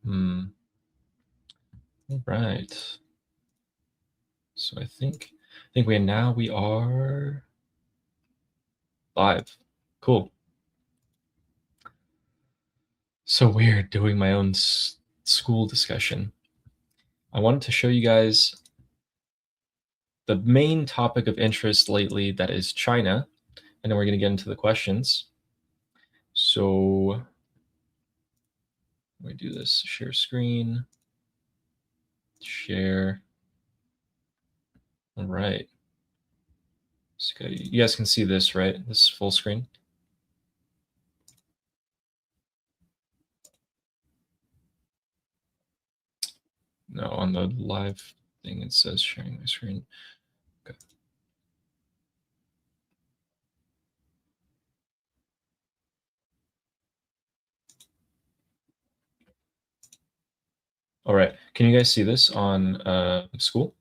All right. So I think we are live. Cool. So weird doing my own school discussion. I wanted to show you guys the main topic of interest lately, that is China, and then we're going to get into the questions. So let me do this. Share screen. Share. All right. So you guys can see this, right? This is full screen. No, on the live thing it says sharing my screen. Okay. All right. Can you guys see this on school?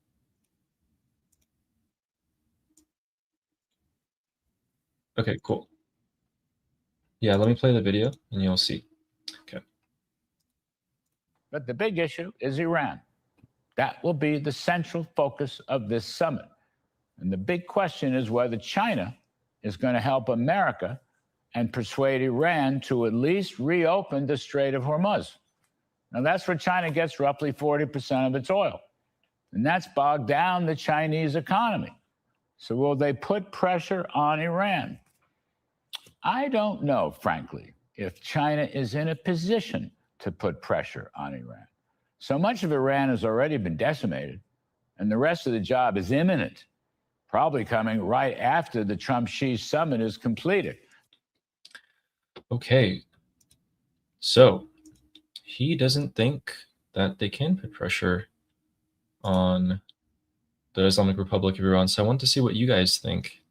Okay, cool. Yeah, let me play the video and you'll see. Okay. But the big issue is Iran. That will be the central focus of this summit. And the big question is whether China is going to help America and persuade Iran to at least reopen the Strait of Hormuz. Now, that's where China gets roughly 40% of its oil. And that's bogged down the Chinese economy. So will they put pressure on Iran? I don't know, frankly, if China is in a position to put pressure on Iran. So much of Iran has already been decimated, and the rest of the job is imminent, probably coming right after the Trump-Xi summit is completed. Okay. So he doesn't think that they can put pressure on the Islamic Republic of Iran. So I want to see what you guys think.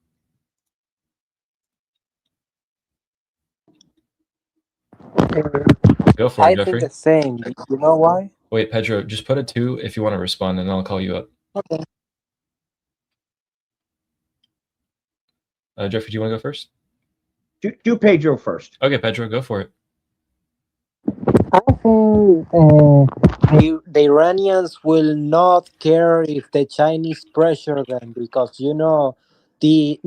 Go for it, I Jeffrey. think the same. You know why? Wait, Pedro, just put a 2 if you want to respond, and I'll call you up. Okay. Jeffrey, do you want to go first? Do Pedro first. Okay, Pedro, go for it. I think the Iranians will not care if the Chinese pressure them because not the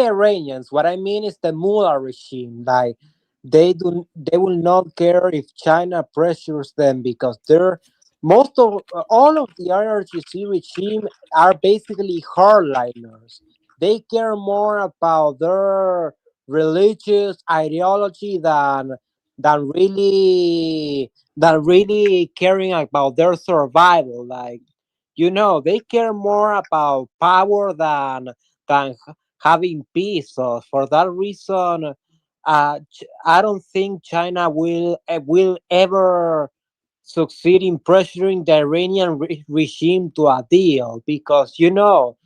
Iranians. What I mean is the Mullah regime. Like they will not care if China pressures them because all of the IRGC regime are basically hardliners. They care more about their religious ideology than really caring about their survival. Like they care more about power than having peace. So for that reason, I don't think China will ever succeed in pressuring the Iranian regime to a deal because the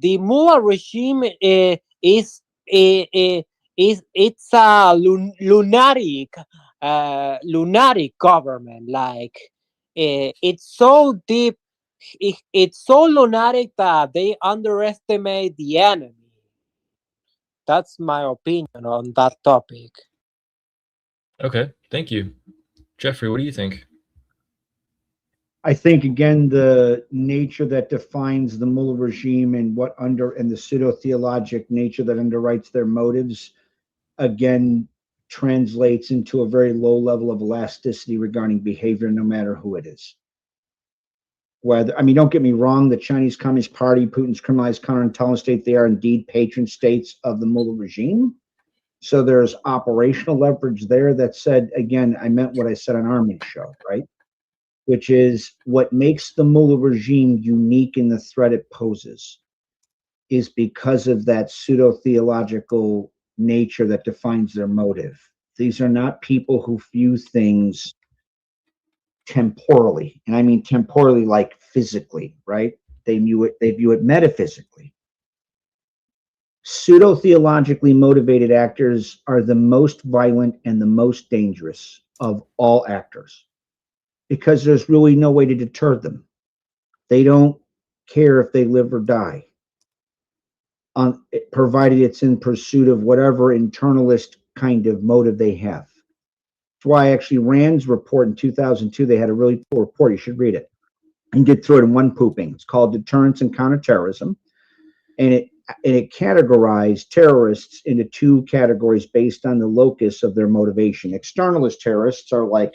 Mullah regime is it's a lunatic government. Like it's so deep, it's so lunatic that they underestimate the enemy. That's my opinion on that topic. Okay, thank you. Jeffrey, what do you think? I think, again, the nature that defines the Mullah regime and the pseudo-theologic nature that underwrites their motives, again, translates into a very low level of elasticity regarding behavior, no matter who it is. Don't get me wrong, the Chinese Communist Party, Putin's criminalized counterintelligence state, they are indeed patron states of the Mullah regime. So there's operational leverage there. That said, again, I meant what I said on Armin's show, right? Which is what makes the Mullah regime unique in the threat it poses is because of that pseudo-theological nature that defines their motive. These are not people who view things temporally, and I mean temporally like physically, right? They view it metaphysically. Pseudo-theologically motivated actors are the most violent and the most dangerous of all actors, because there's really no way to deter them. They don't care if they live or die, provided it's in pursuit of whatever internalist kind of motive they have. That's why actually Rand's report in 2002, they had a really cool report. You should read it and get through it in one pooping. It's called Deterrence and Counterterrorism. And it categorized terrorists into two categories based on the locus of their motivation. Externalist terrorists are like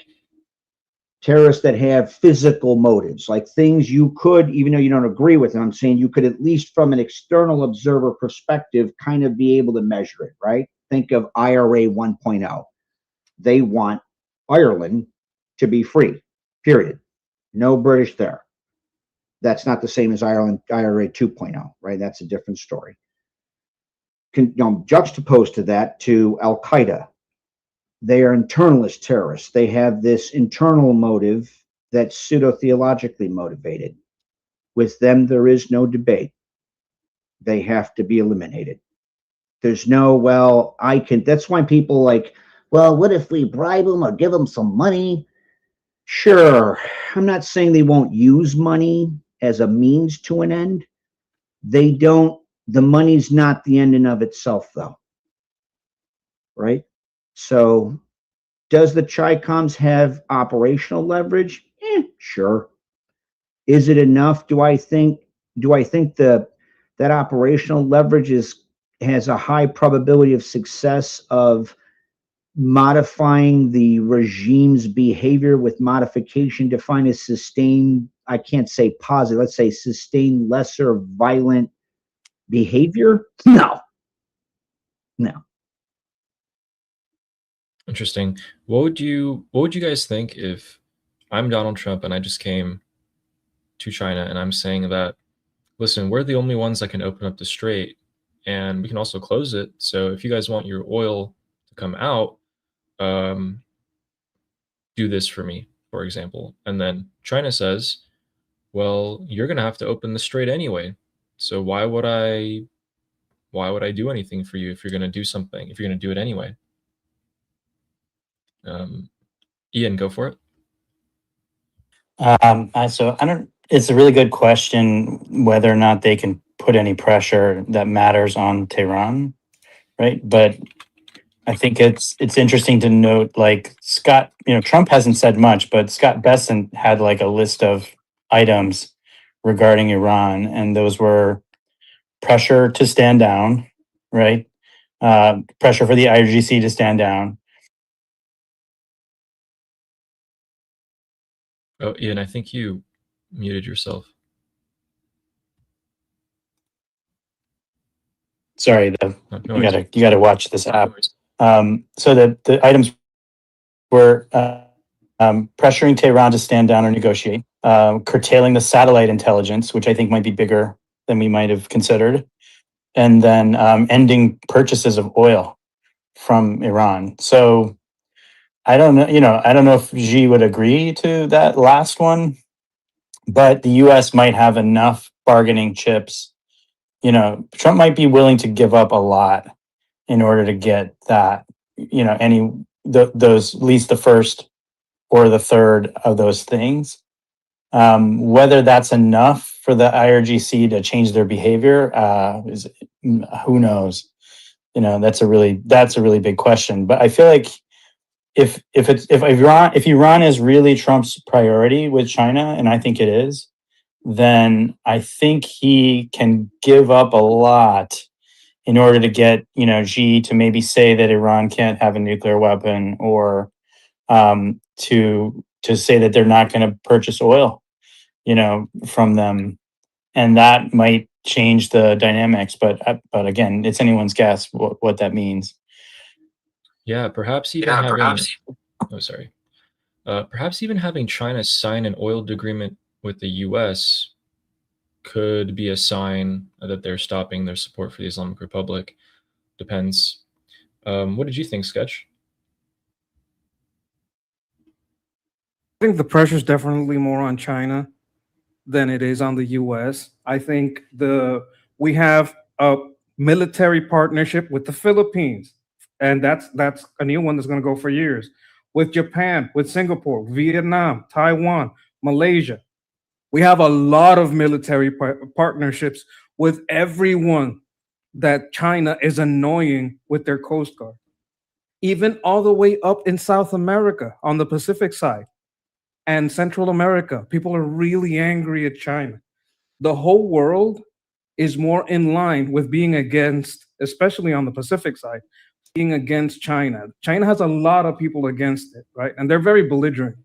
terrorists that have physical motives, like things you could, even though you don't agree with them, I'm saying you could at least from an external observer perspective kind of be able to measure it, right? Think of IRA 1.0. They want Ireland to be free, period. No British there. That's not the same as IRA 2.0, right? That's a different story. Juxtaposed to that to Al Qaeda, they are internalist terrorists. They have this internal motive that's pseudo-theologically motivated. With them, there is no debate. They have to be eliminated. There's no, well, I can, that's why people like, well, what if we bribe them or give them some money? Sure. I'm not saying they won't use money as a means to an end. They don't, the money's not the end in of itself, though. Right? So, does the Chi-Coms have operational leverage? Sure. Is it enough? Do I think that operational leverage has a high probability of success of modifying the regime's behavior with modification defined as sustained, I can't say positive, let's say sustained lesser violent behavior? No. Interesting. What would you guys think if I'm Donald Trump and I just came to China and I'm saying that, listen, we're the only ones that can open up the strait and we can also close it. So if you guys want your oil to come out, do this for me, for example. And then China says, well, you're going to have to open the strait anyway. So why would I do anything for you if you're going to do something, if you're going to do it anyway? Ian, go for it. So I don't. It's a really good question whether or not they can put any pressure that matters on Tehran, right? But I think it's interesting to note, like Scott. Trump hasn't said much, but Scott Bessent had like a list of items regarding Iran, and those were pressure to stand down, right? Pressure for the IRGC to stand down. Oh, Ian, I think you muted yourself. Sorry, No you gotta watch this app. So the items were pressuring Tehran to stand down or negotiate, curtailing the satellite intelligence, which I think might be bigger than we might have considered, and then ending purchases of oil from Iran. So I don't know, I don't know if Xi would agree to that last one, but the US might have enough bargaining chips. Trump might be willing to give up a lot in order to get that, those, at least the first or the third of those things. Whether that's enough for the IRGC to change their behavior, who knows? That's a really big question. But I feel like if Iran is really Trump's priority with China, and I think it is, then I think he can give up a lot in order to get Xi to maybe say that Iran can't have a nuclear weapon, or to say that they're not going to purchase oil, from them, and that might change the dynamics. But again, it's anyone's guess what that means. Yeah, perhaps even perhaps even having China sign an oil agreement with the US could be a sign that they're stopping their support for the Islamic Republic. Depends. What did you think, Sketch? I think the pressure is definitely more on China than it is on the US. I think we have a military partnership with the Philippines, and that's a new one that's going to go for years. With Japan, with Singapore, Vietnam, Taiwan, Malaysia. We have a lot of military partnerships with everyone that China is annoying with their Coast Guard. even all the way up in South America on the Pacific side and Central America. People are really angry at China. The whole world is more in line with being against, especially on the Pacific side, being against China. China has a lot of people against it, right? And they're very belligerent,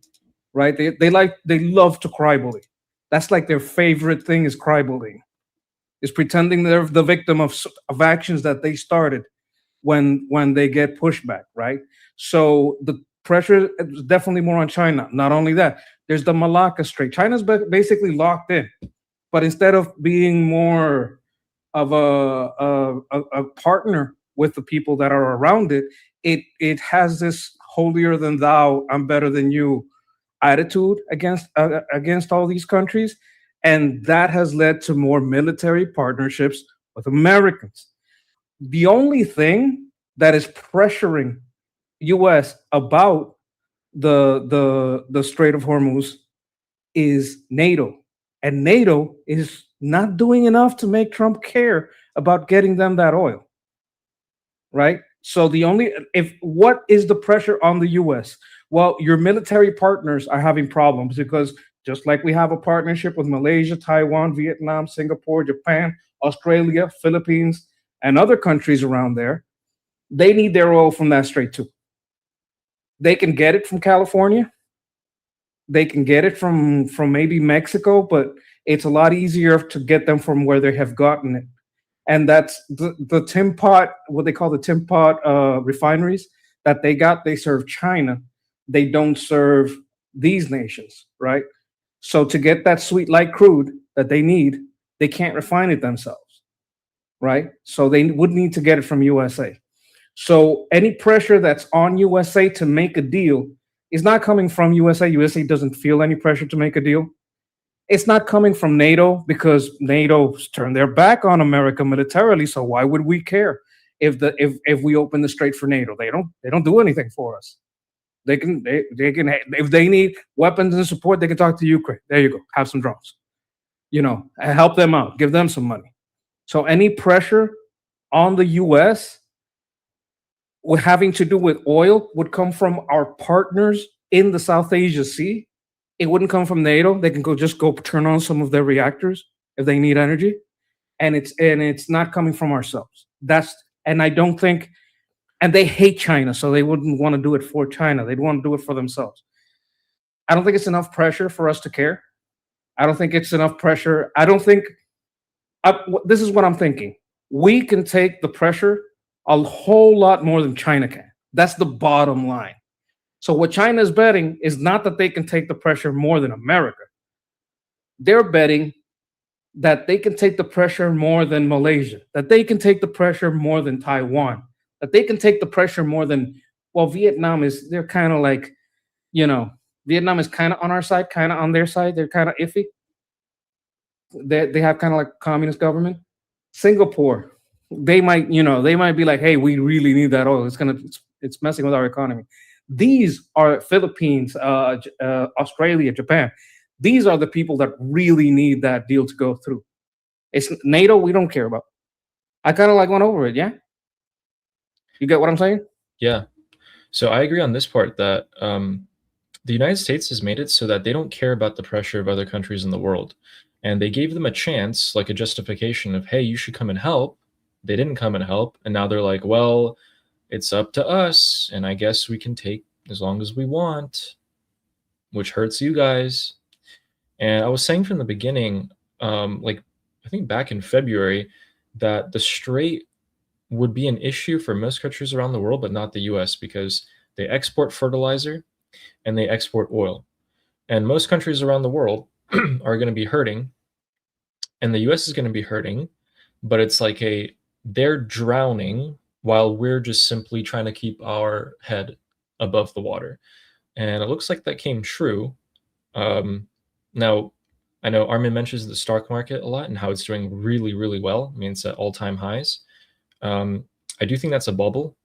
right? They love to cry bully. That's like their favorite thing is cry bullying, is pretending they're the victim of actions that they started when they get pushback, right? So the pressure is definitely more on China. Not only that, there's the Malacca Strait. China's basically locked in, but instead of being more of a partner with the people that are around it, it has this holier than thou, I'm better than you attitude against all these countries, and that has led to more military partnerships with Americans. The only thing that is pressuring U.S. about the Strait of Hormuz is NATO, and NATO is not doing enough to make Trump care about getting them that oil, right? So what is the pressure on the U.S.? Well, your military partners are having problems because just like we have a partnership with Malaysia, Taiwan, Vietnam, Singapore, Japan, Australia, Philippines, and other countries around there, they need their oil from that strait too. They can get it from California. They can get it from maybe Mexico, but it's a lot easier to get them from where they have gotten it. And that's the Tim Pot, what they call the Tim Pot refineries that they serve China. They don't serve these nations, right? So to get that sweet light crude that they need, they can't refine it themselves, right? So they would need to get it from USA. So any pressure that's on USA to make a deal is not coming from USA. USA doesn't feel any pressure to make a deal. It's not coming from NATO because NATO's turned their back on America militarily. So why would we care if we open the strait for NATO? They don't do anything for us. They can if they need weapons and support, they can talk to Ukraine. There you go. Have some drones. Help them out. Give them some money. So any pressure on the U.S. having to do with oil would come from our partners in the South Asia Sea. It wouldn't come from NATO. They can just go turn on some of their reactors if they need energy, and it's not coming from ourselves. And I don't think, and they hate China, so they wouldn't want to do it for China. They'd want to do it for themselves. I don't think it's enough pressure for us to care. I don't think it's enough pressure. This is what I'm thinking. We can take the pressure a whole lot more than China can. That's the bottom line. So what China is betting is not that they can take the pressure more than America. They're betting that they can take the pressure more than Malaysia, that they can take the pressure more than Taiwan, that they can take the pressure more than, well, Vietnam they're kind of like, Vietnam is kind of on our side, kind of on their side. They're kind of iffy. They have kind of like a communist government. Singapore, they might be like, hey, we really need that oil. It's messing with our economy. These are Philippines, Australia, Japan. These are the people that really need that deal to go through. It's NATO we don't care about. I kind of went over it, yeah? You get what I'm saying? Yeah. So I agree on this part that the United States has made it so that they don't care about the pressure of other countries in the world. And they gave them a chance, like a justification of, hey, you should come and help. They didn't come and help. And now they're like, well, it's up to us. And I guess we can take as long as we want, which hurts you guys. And I was saying from the beginning, I think back in February, that the Strait would be an issue for most countries around the world, but not the US, because they export fertilizer and they export oil. And most countries around the world are going to be hurting, and the US is going to be hurting, but it's like they're drowning while we're just simply trying to keep our head above the water. And it looks like that came true. Now, I know Armin mentions the stock market a lot and how it's doing really, really well. I mean, it's at all-time highs. I do think that's a bubble.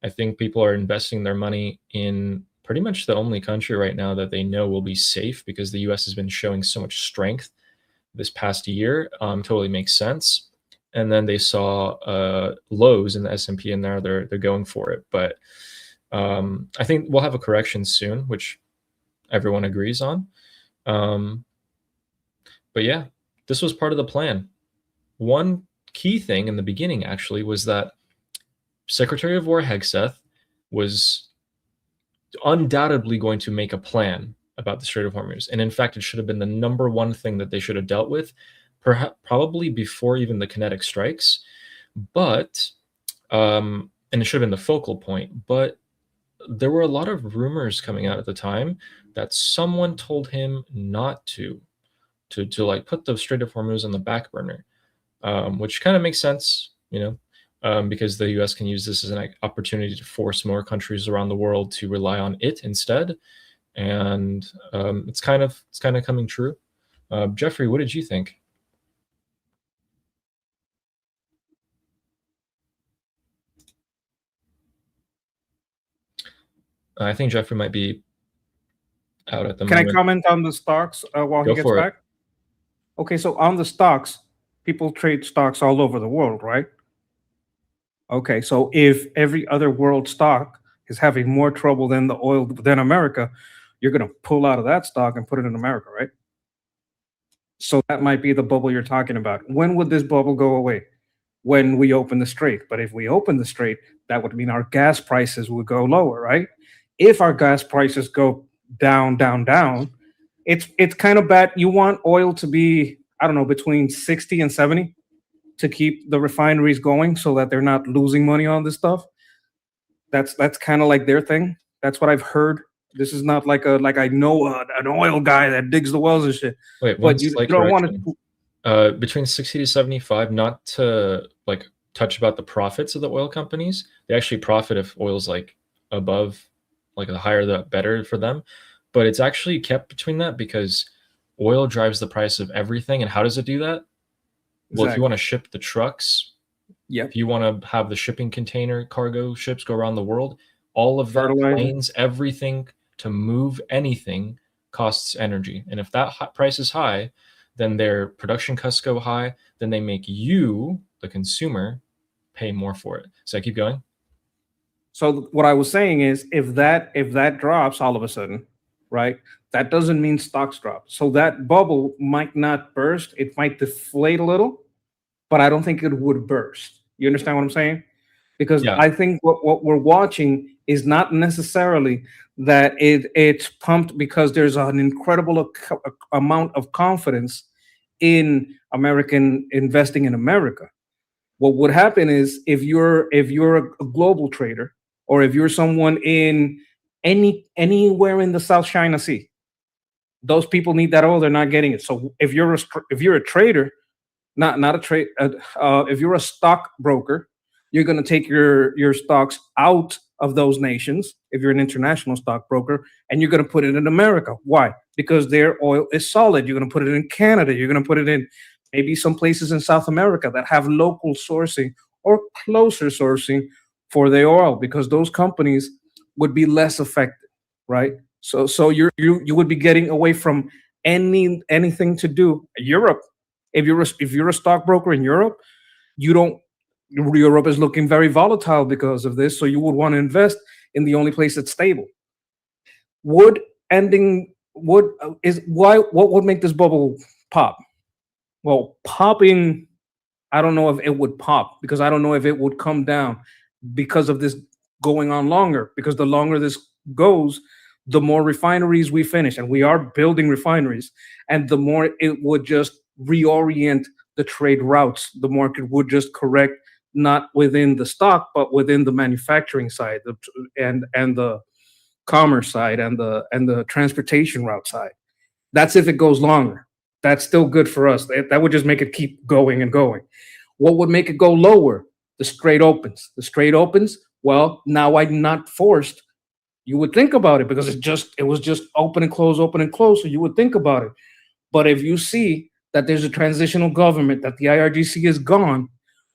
I think people are investing their money in pretty much the only country right now that they know will be safe, because the US has been showing so much strength this past year. Totally makes sense. And then they saw lows in the S&P, and now they're going for it. But I think we'll have a correction soon, which everyone agrees on. But yeah, this was part of the plan. One key thing in the beginning, actually, was that Secretary of War Hegseth was undoubtedly going to make a plan about the Strait of Hormuz. And in fact, it should have been the number one thing that they should have dealt with, probably before even the kinetic strikes. But, and it should have been the focal point. But there were a lot of rumors coming out at the time that someone told him not to like put the Strait of Hormuz on the back burner, which kind of makes sense, because the U.S. can use this as an opportunity to force more countries around the world to rely on it instead, and it's kind of coming true. Jeffrey, what did you think? I think Jeffrey might be out at the moment. Can I comment on the stocks while he gets back? Okay, so on the stocks, people trade stocks all over the world, right? Okay, so if every other world stock is having more trouble than the oil than America, you're going to pull out of that stock and put it in America, right? So that might be the bubble you're talking about. When would this bubble go away? When we open the strait. But if we open the strait, that would mean our gas prices would go lower, right? If our gas prices go down, it's kind of bad. You want oil to be, I don't know, between 60 and 70 to keep the refineries going so that they're not losing money on this stuff. That's kind of like their thing. That's what I've heard. This is not like I know an oil guy that digs the wells and shit. Wait, but you don't want to between 60 to 75, not to like touch about the profits of the oil companies. They actually profit if oil's like above, like the higher the better for them. But it's actually kept between that because oil drives the price of everything. And how does it do that? Well, if you want to ship the trucks, if you want to have the shipping container cargo ships go around the world, all of that planes, everything to move anything costs energy. And if that price is high, then their production costs go high. Then they make you, the consumer, pay more for it. So I keep going. So what I was saying is, if that drops all of a sudden, right, that doesn't mean stocks drop. So that bubble might not burst. It might deflate a little, but I don't think it would burst. You understand what I'm saying? Because I think what we're watching is not necessarily that it's pumped because there's an incredible amount of confidence in American investing in America. What would happen is if you're a global trader, or if you're someone in anywhere in the South China Sea, those people need that oil. They're not getting it. So if you're a trader, not a trade, if you're a stockbroker, you're going to take your stocks out of those nations. If you're an international stockbroker, and you're going to put it in America. Why? Because their oil is solid. You're going to put it in Canada. You're going to put it in maybe some places in South America that have local sourcing or closer sourcing for the oil, because those companies would be less affected, right? So you would be getting away from anything to do. Europe, if you're a stockbroker in Europe, Europe is looking very volatile because of this, so you would want to invest in the only place that's stable. What would make this bubble pop? Well, popping, I don't know if it would pop, because I don't know if it would come down because of this going on longer. Because the longer this goes, the more refineries we finish, and we are building refineries, and the more it would just reorient the trade routes. The market would just correct, not within the stock, but within the manufacturing side, and the commerce side, and the transportation route side. That's if it goes longer. That's still good for us. That would just make it keep going and going. What would make it go lower? The strait opens. The strait opens. Well, now I'm not forced. You would think about it because it was just open and close, so you would think about it. But if you see that there's a transitional government, that the IRGC is gone,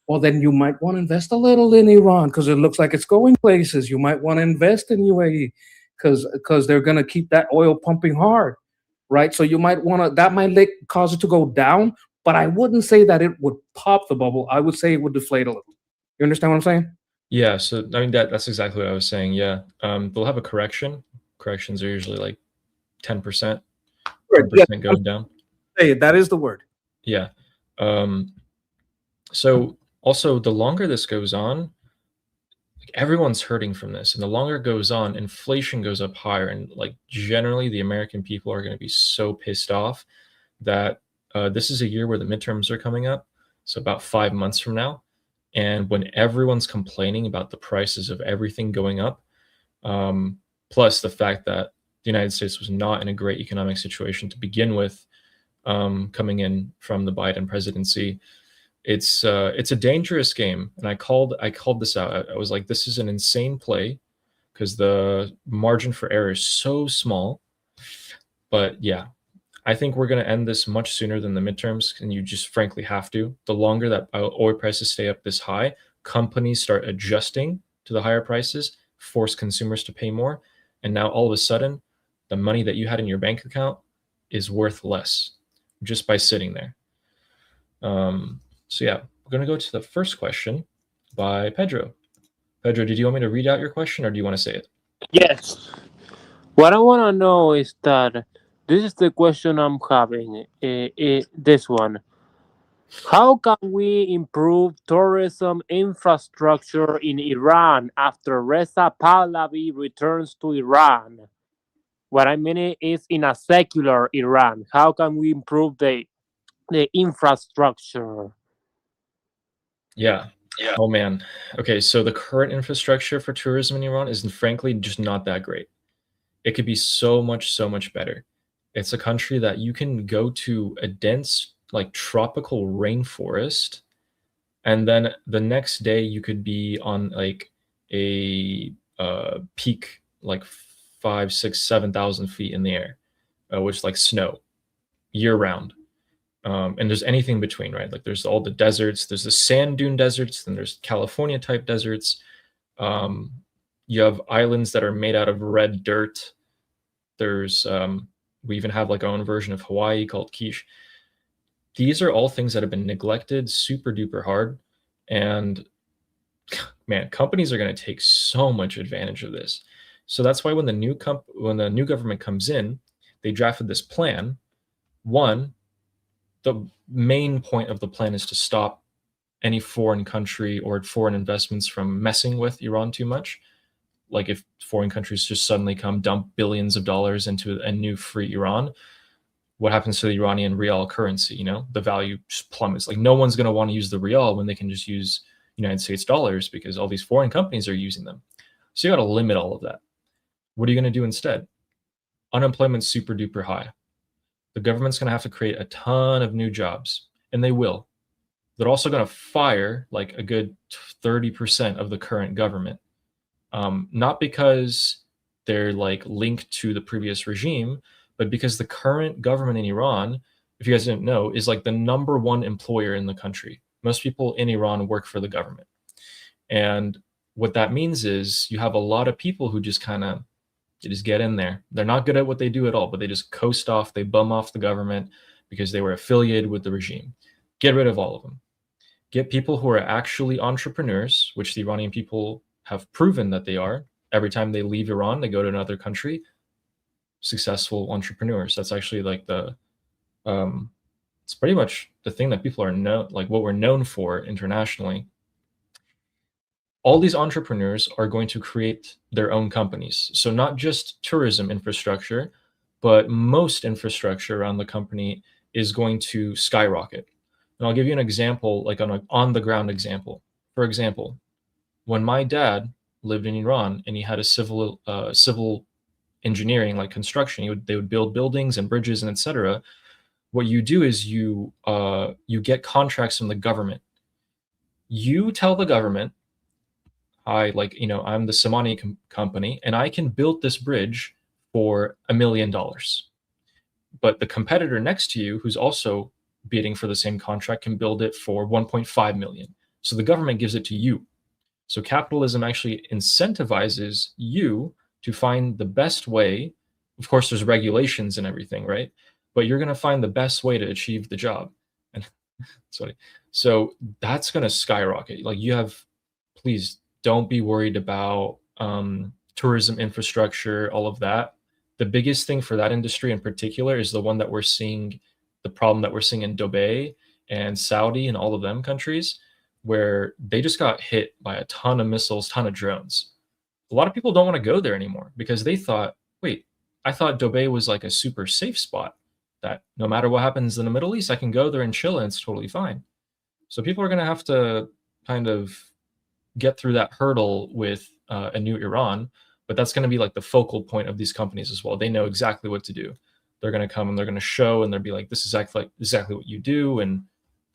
well, then you might want to invest a little in Iran because it looks like it's going places. You might want to invest in UAE because they're going to keep that oil pumping hard, right? So you might want to, that might cause it to go down, but I wouldn't say that it would pop the bubble. I would say it would deflate a little. You understand what I'm saying? Yeah, so I mean that's exactly what I was saying. Yeah, they'll have a correction. Corrections are usually like 10%, Yeah, 10% going down. say it. That is the word. Yeah. So also the longer this goes on, like everyone's hurting from this, and the longer it goes on, inflation goes up higher, and like generally the American people are going to be so pissed off that this is a year where the midterms are coming up, so about 5 months from now, and when everyone's complaining about the prices of everything going up, plus the fact that the United States was not in a great economic situation to begin with, coming in from the Biden presidency. It's a dangerous game, and I called this out. I was like, this is an insane play because the margin for error is so small. But yeah, I think we're going to end this much sooner than the midterms, and you just frankly have to. The longer that oil prices stay up this high, companies start adjusting to the higher prices, force consumers to pay more, and now all of a sudden, the money that you had in your bank account is worth less just by sitting there. So yeah, we're going to go to the first question by Pedro. Pedro, did you want me to read out your question, or do you want to say it? Yes. What I want to know is that this is the question I'm having. This one. How can we improve tourism infrastructure in Iran after Reza Pahlavi returns to Iran? What I mean is in a secular Iran. How can we improve the infrastructure? Yeah. Oh man. Okay, so the current infrastructure for tourism in Iran is frankly just not that great. It could be so much better. It's a country that you can go to a dense, like tropical rainforest, and then the next day you could be on like a peak, like 5, 6, 7,000 feet in the air, which like snow year round. And there's anything between, right? Like there's all the deserts, there's the sand dune deserts, then there's California type deserts. You have islands that are made out of red dirt. There's we even have like our own version of Hawaii called quiche. These are all things that have been neglected super duper hard, and man, companies are going to take so much advantage of this. So that's why when the new government comes in, they drafted this plan. One, the main point of the plan is to stop any foreign country or foreign investments from messing with Iran too much. Like if foreign countries just suddenly come dump billions of dollars into a new free Iran, what happens to the Iranian rial currency? You know, the value just plummets. Like no one's going to want to use the rial when they can just use United States dollars because all these foreign companies are using them. So you got to limit all of that. What are you going to do instead? Unemployment's super duper high. The government's going to have to create a ton of new jobs, and they will. They're also going to fire like a good 30% of the current government. Not because they're like linked to the previous regime, but because the current government in Iran, if you guys didn't know, is like the #1 employer in the country. Most people in Iran work for the government. And what that means is you have a lot of people who just kind of just get in there. They're not good at what they do at all, but they just coast off, they bum off the government because they were affiliated with the regime. Get rid of all of them. Get people who are actually entrepreneurs, which the Iranian people have proven that they are. Every time they leave Iran, they go to another country, successful entrepreneurs. That's actually like it's pretty much the thing that people are like what we're known for internationally. All these entrepreneurs are going to create their own companies. So not just tourism infrastructure, but most infrastructure around the company is going to skyrocket. And I'll give you an example, like on the ground example. For example, when my dad lived in Iran and he had a civil engineering, like construction, they would build buildings and bridges and etc. What you do is you get contracts from the government. You tell the government, I'm the Samani company, and I can build this bridge for $1 million. But the competitor next to you, who's also bidding for the same contract, can build it for 1.5 million. So the government gives it to you. So capitalism actually incentivizes you to find the best way. Of course, there's regulations and everything, right? But you're going to find the best way to achieve the job. And sorry. So that's going to skyrocket. Like please don't be worried about tourism infrastructure, all of that. The biggest thing for that industry in particular is the one that we're seeing, the problem that we're seeing in Dubai and Saudi and all of them countries, where they just got hit by a ton of missiles, ton of drones. A lot of people don't want to go there anymore because they thought, wait, I thought Dubai was like a super safe spot that no matter what happens in the Middle East, I can go there and chill and it's totally fine. So people are going to have to kind of get through that hurdle with a new Iran, but that's going to be like the focal point of these companies as well. They know exactly what to do. They're going to come and they're going to show and they'll be like, this is exactly what you do, and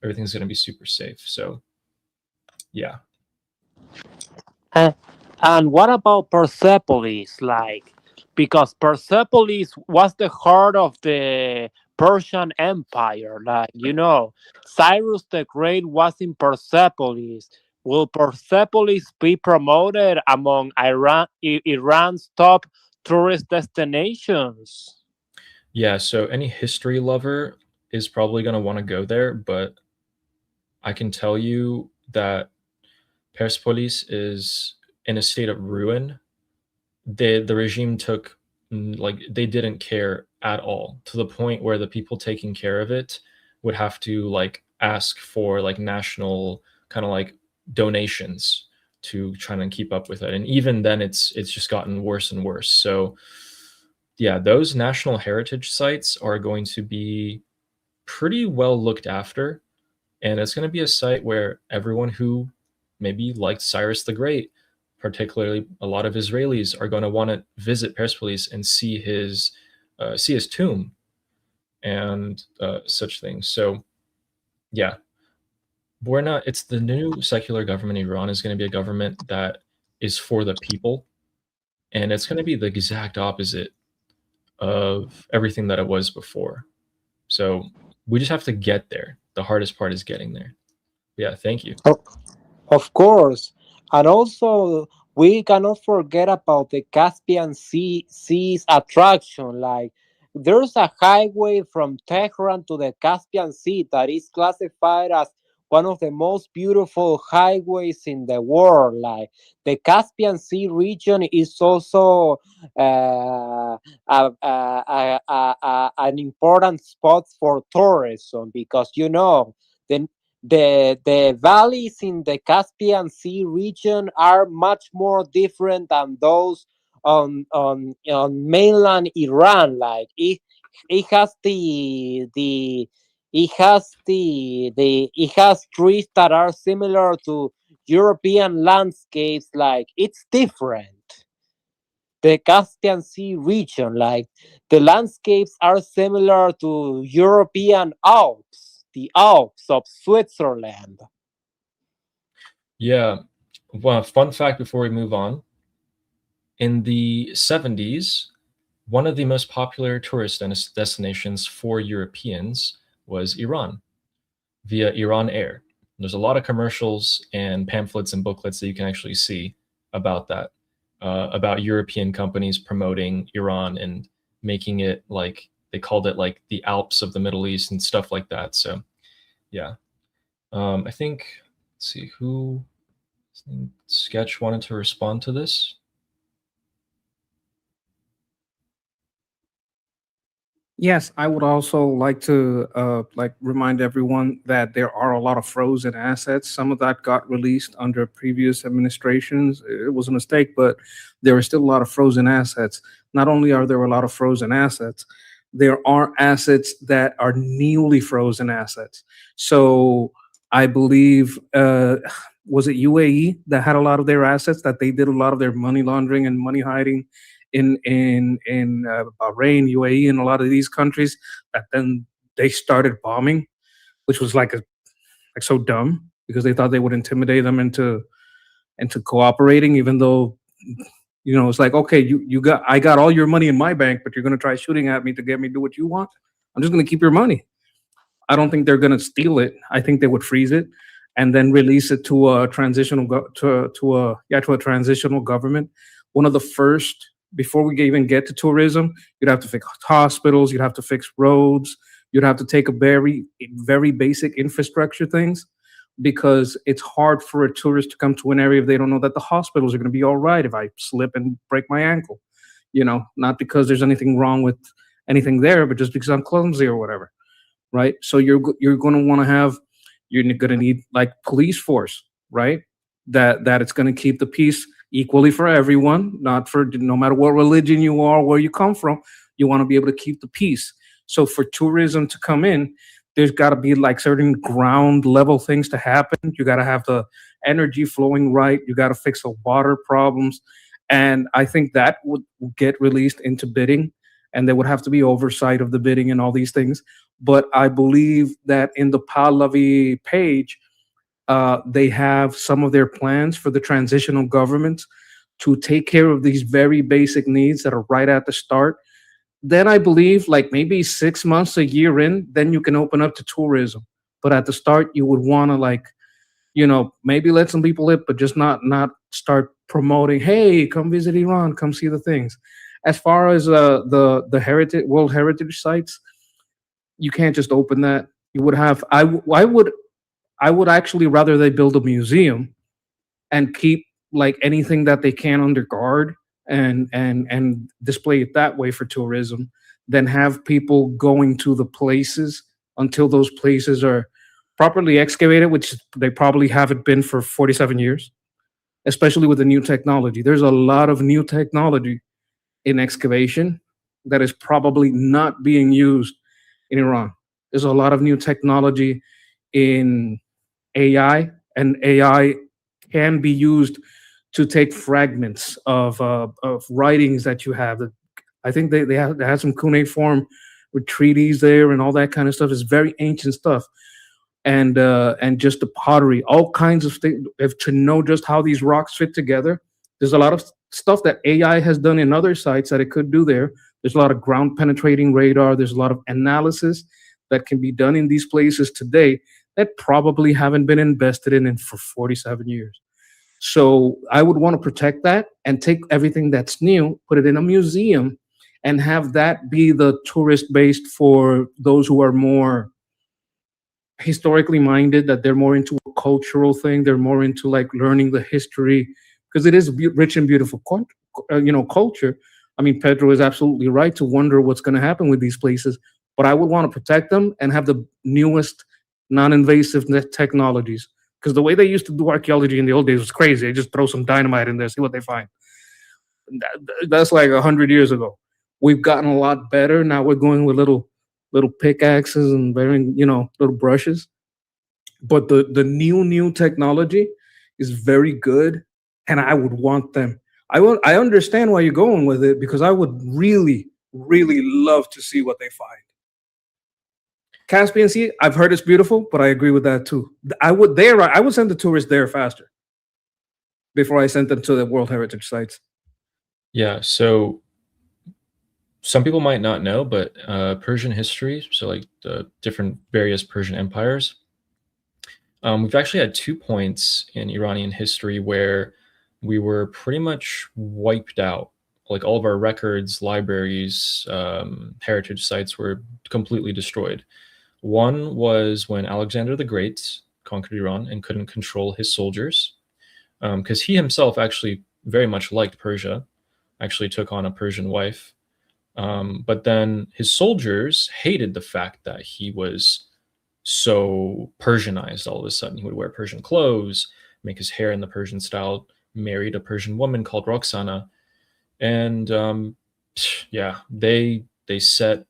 everything's going to be super safe. So, yeah. And what about Persepolis? Like, because Persepolis was the heart of the Persian Empire. Like, Cyrus the Great was in Persepolis. Will Persepolis be promoted among Iran's top tourist destinations? Yeah, so any history lover is probably going to want to go there, but I can tell you that Persepolis is in a state of ruin. The regime took, they didn't care at all, to the point where the people taking care of it would have to like ask for like national kind of like donations to try and keep up with it. And even then it's just gotten worse and worse. So yeah, those national heritage sites are going to be pretty well looked after. And it's going to be a site where everyone who maybe liked Cyrus the Great, particularly a lot of Israelis, are going to want to visit Persepolis and see his tomb and such things. So yeah, it's the new secular government in Iran is going to be a government that is for the people. And it's going to be the exact opposite of everything that it was before. So we just have to get there. The hardest part is getting there. Yeah, thank you. Of course. And also, we cannot forget about the Caspian Sea's attraction. Like, there's a highway from Tehran to the Caspian Sea that is classified as one of the most beautiful highways in the world. Like, the Caspian Sea region is also an important spot for tourism because the valleys in the Caspian Sea region are much more different than those on mainland Iran. Like it has it has trees that are similar to European landscapes. Like, it's different. The Caspian Sea region, like, the landscapes are similar to European Alps, the Alps of Switzerland. Yeah. Well, fun fact before we move on. In the 70s, one of the most popular tourist destinations for Europeans was Iran via Iran Air. There's a lot of commercials and pamphlets and booklets that you can actually see about that, about European companies promoting Iran and making it like, they called it like the Alps of the Middle East and stuff like that. So yeah, I think, let's see, Sketch wanted to respond to this. Yes, I would also like to remind everyone that there are a lot of frozen assets. Some of that got released under previous administrations. It was a mistake, but there are still a lot of frozen assets. Not only are there a lot of frozen assets, there are assets that are newly frozen assets. So I believe, was it UAE that had a lot of their assets, that they did a lot of their money laundering and money hiding in Bahrain, UAE, and a lot of these countries, that then they started bombing, which was like so dumb, because they thought they would intimidate them into cooperating, even though it's like, okay, I got all your money in my bank, but you're gonna try shooting at me to get me to do what you want. I'm just gonna keep your money. I don't think they're gonna steal it. I think they would freeze it and then release it to a transitional transitional government. One of the first, before we even get to tourism, you'd have to fix hospitals, you'd have to fix roads, you'd have to take a very, very basic infrastructure things. because it's hard for a tourist to come to an area if they don't know that the hospitals are going to be all right if I slip and break my ankle. Not because there's anything wrong with anything there, but just because I'm clumsy or whatever, right? So you're going to want to have, you're going to need like police force, right? That it's going to keep the peace equally for everyone, not for no matter what religion you are, where you come from, you want to be able to keep the peace. So for tourism to come in, there's got to be like certain ground level things to happen. You got to have the energy flowing right. You got to fix the water problems. And I think that would get released into bidding, and there would have to be oversight of the bidding and all these things. But I believe that in the Pahlavi page, they have some of their plans for the transitional governments to take care of these very basic needs that are right at the start. Then I believe like maybe 6 months, a year in, then you can open up to tourism. But at the start, you would want to like, maybe let some people in, but just not start promoting, hey, come visit Iran, come see the things. As far as the heritage, World Heritage sites, you can't just open that. You would have, I would actually rather they build a museum and keep like anything that they can under guard and display it that way for tourism than have people going to the places until those places are properly excavated, which they probably haven't been for 47 years, especially with the new technology. There's a lot of new technology in excavation that is probably not being used in Iran. There's a lot of new technology in AI, and AI can be used to take fragments of writings that you have. I think they had some cuneiform with treaties there and all that kind of stuff. It's very ancient stuff, and just the pottery, all kinds of things. If to know just how these rocks fit together, there's a lot of stuff that AI has done in other sites that it could do there. There's a lot of ground penetrating radar. There's a lot of analysis that can be done in these places today that probably haven't been invested in for 47 years. So I would want to protect that and take everything that's new, put it in a museum, and have that be the tourist based for those who are more historically minded, that they're more into a cultural thing. They're more into like learning the history, because it is rich and beautiful, culture. I mean, Pedro is absolutely right to wonder what's going to happen with these places, but I would want to protect them and have the newest non-invasive technologies. Because the way they used to do archaeology in the old days was crazy. They just throw some dynamite in there, see what they find. That's like 100 years ago. We've gotten a lot better. Now we're going with little pickaxes and little brushes. But the new technology is very good, and I would want them. I understand why you're going with it, because I would really, really love to see what they find. Caspian Sea, I've heard it's beautiful, but I agree with that too. I would send the tourists there faster before I sent them to the World Heritage sites. Yeah, so some people might not know, but Persian history, so like the different various Persian empires, we've actually had 2 points in Iranian history where we were pretty much wiped out. Like all of our records, libraries, heritage sites were completely destroyed. One was when Alexander the Great conquered Iran and couldn't control his soldiers, because he himself actually very much liked Persia, actually took on a Persian wife. But then his soldiers hated the fact that he was so Persianized all of a sudden. He would wear Persian clothes, make his hair in the Persian style, married a Persian woman called Roxana. And yeah, they set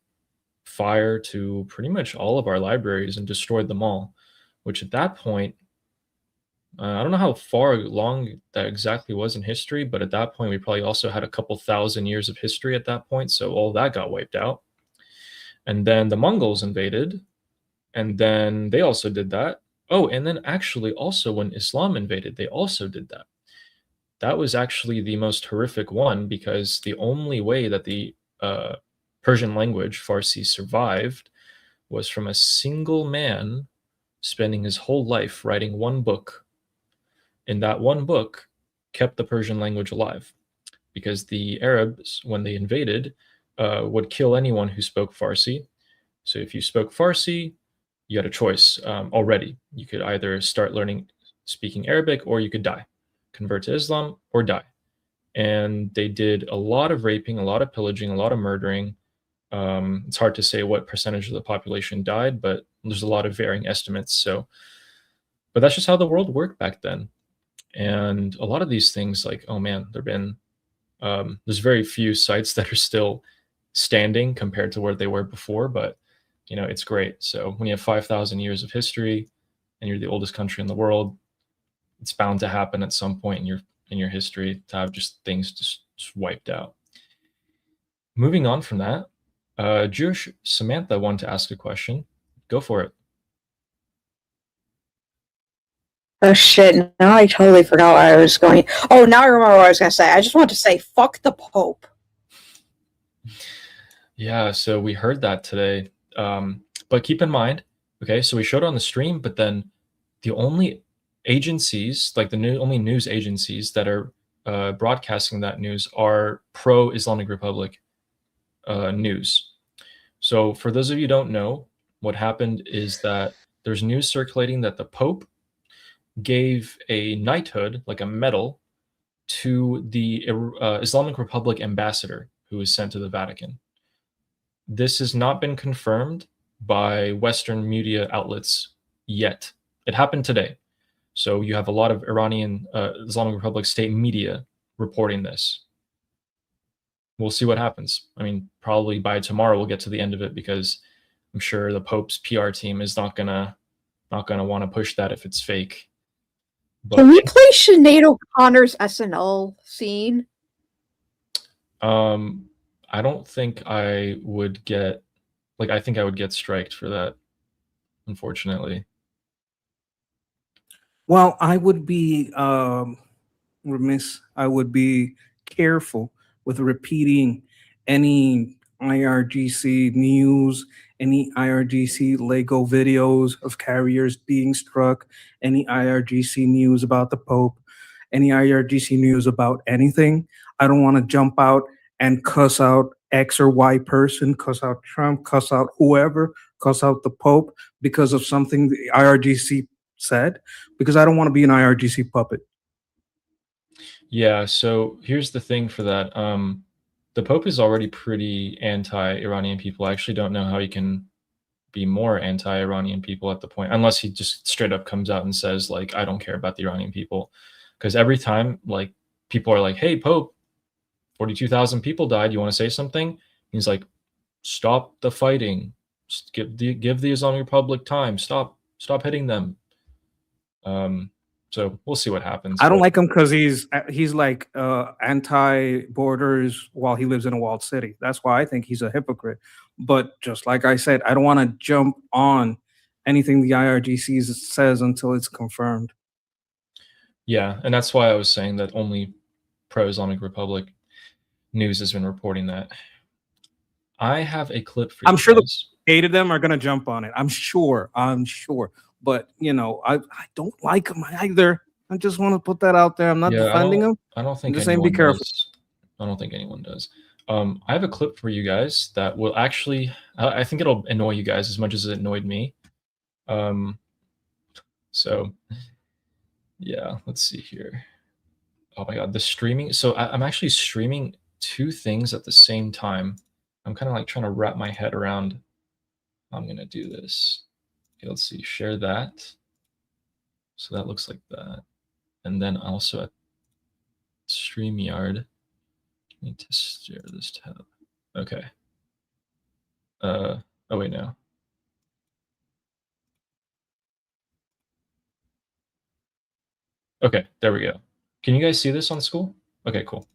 fire to pretty much all of our libraries and destroyed them all, which at that point, I don't know how far along that exactly was in history, but at that point, we probably also had a couple thousand years of history at that point. So all that got wiped out. And then the Mongols invaded, and then they also did that. Oh, and then actually also when Islam invaded, they also did that. That was actually the most horrific one, because the only way that the Persian language, Farsi, survived was from a single man spending his whole life writing one book. And that one book kept the Persian language alive, because the Arabs, when they invaded, would kill anyone who spoke Farsi. So if you spoke Farsi, you had a choice already. You could either start learning speaking Arabic, or you could die, convert to Islam, or die. And they did a lot of raping, a lot of pillaging, a lot of murdering. It's hard to say what percentage of the population died, but there's a lot of varying estimates. So, but that's just how the world worked back then. And a lot of these things, like, oh man, there's very few sites that are still standing compared to where they were before, but you know, it's great. So when you have 5,000 years of history and you're the oldest country in the world, it's bound to happen at some point in your history to have just things just wiped out. Moving on from that, Jewish Samantha wanted to ask a question. Go for it. Oh shit, now I totally forgot what I was going. Oh, now I remember what I was going to say. I just want to say, fuck the Pope. Yeah, so we heard that today. But keep in mind, okay, so we showed it on the stream, but then the only agencies, like only news agencies that are broadcasting that news are pro-Islamic Republic news. So for those of you who don't know, what happened is that there's news circulating that the Pope gave a knighthood, like a medal, to the Islamic Republic ambassador who was sent to the Vatican. This has not been confirmed by Western media outlets yet. It happened today. So you have a lot of Iranian Islamic Republic state media reporting this. We'll see what happens. I mean, probably by tomorrow we'll get to the end of it, because I'm sure the Pope's PR team is not gonna want to push that if it's fake. But, can we play Sinead O'Connor's SNL scene? I don't think I would get, like, I think I would get striked for that, unfortunately. Well, I would be remiss. I would be careful with repeating any IRGC news, any IRGC Lego videos of carriers being struck, any IRGC news about the Pope, any IRGC news about anything. I don't want to jump out and cuss out X or Y person, cuss out Trump, cuss out whoever, cuss out the Pope because of something the IRGC said, because I don't want to be an IRGC puppet. Yeah, so here's the thing for that. The Pope is already pretty anti-Iranian people. I actually don't know how he can be more anti-Iranian people at the point, unless he just straight up comes out and says, like, I don't care about the Iranian people. Because every time, like, people are like, hey, Pope, 42,000 people died. You want to say something? He's like, stop the fighting. Just give the Islamic Republic time. Stop hitting them. So we'll see what happens. I don't like him because he's like anti-borders while he lives in a walled city. That's why I think he's a hypocrite. But just like I said, I don't want to jump on anything the IRGC says until it's confirmed. Yeah, and that's why I was saying that only pro-Islamic Republic news has been reporting that. I have a clip for you. I'm sure the 8 of them are going to jump on it. I'm sure. But, you know, I don't like him either. I just want to put that out there. I'm not defending him. I don't think just saying be careful. I don't think anyone does. I have a clip for you guys that will actually, I think it'll annoy you guys as much as it annoyed me. So, yeah, let's see here. Oh my God, the streaming. So I'm actually streaming 2 things at the same time. I'm kind of like trying to wrap my head around how I'm going to do this. Okay, let's see, share that. So that looks like that. And then also at StreamYard, I need to share this tab. Okay. Oh wait, no. Okay, there we go. Can you guys see this on school? Okay, cool.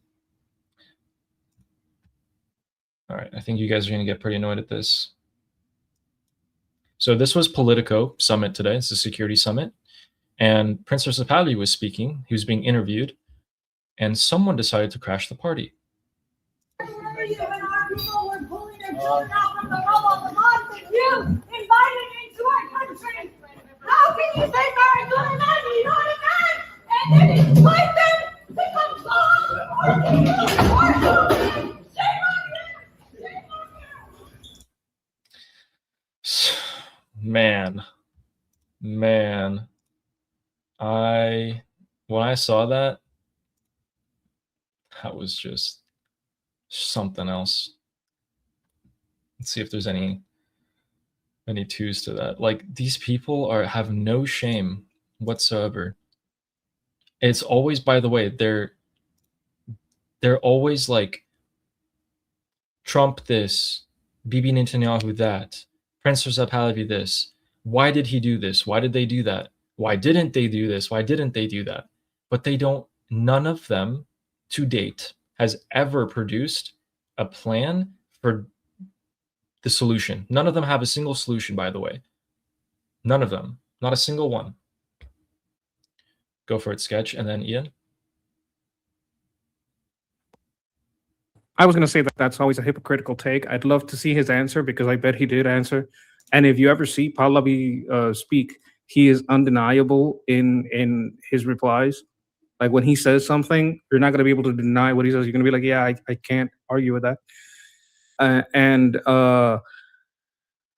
All right, I think you guys are going to get pretty annoyed at this. So this was Politico Summit today. It's a security summit. And Prince Reza Pahlavi was speaking. He was being interviewed. And someone decided to crash the party. You invited into our country. How can you say very good and ugly, you know what I mean? And then invite them to come Man, when I saw that, that was just something else. Let's see if there's any twos to that. Like, these people have no shame whatsoever. It's always, by the way, they're always like, Trump this, Bibi Netanyahu that, Prince Reza Pahlavi this. Why did he do this? Why did they do that? Why didn't they do this? Why didn't they do that? But none of them to date has ever produced a plan for the solution. None of them have a single solution, by the way. None of them. Not a single one. Go for it, Sketch. And then Ian? I was going to say that that's always a hypocritical take. I'd love to see his answer because I bet he did answer. And if you ever see Pahlavi speak, he is undeniable in his replies. Like when he says something, you're not going to be able to deny what he says. You're going to be like, yeah, I can't argue with that.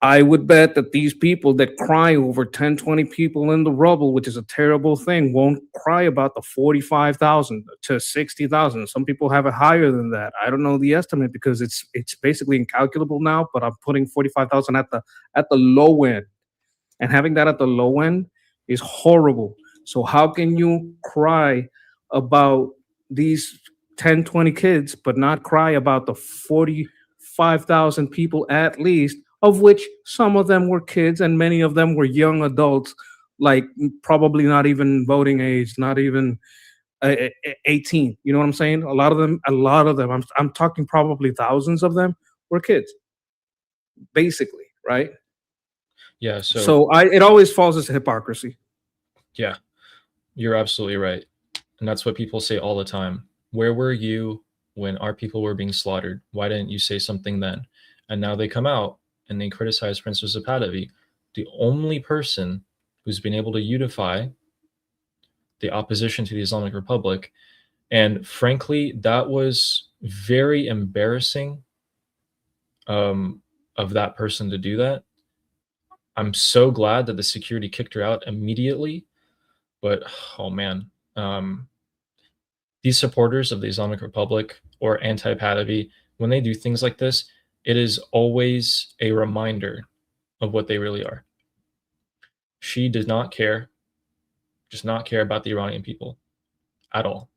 I would bet that these people that cry over 10, 20 people in the rubble, which is a terrible thing, won't cry about the 45,000 to 60,000. Some people have it higher than that. I don't know the estimate because it's basically incalculable now, but I'm putting 45,000 at the low end. And having that at the low end is horrible. So how can you cry about these 10, 20 kids, but not cry about the 45,000 people at least, of which some of them were kids and many of them were young adults, like probably not even voting age, not even 18. You know what I'm saying? A lot of them, I'm talking probably thousands of them were kids, basically, right? Yeah, it always falls into hypocrisy. Yeah, you're absolutely right. And that's what people say all the time. Where were you when our people were being slaughtered? Why didn't you say something then? And now they come out and they criticize Prince Reza Pahlavi, the only person who's been able to unify the opposition to the Islamic Republic. And frankly, that was very embarrassing of that person to do that. I'm so glad that the security kicked her out immediately. But, oh man, these supporters of the Islamic Republic or anti-Pahlavi, when they do things like this, it is always a reminder of what they really are. She does not care about the Iranian people at all.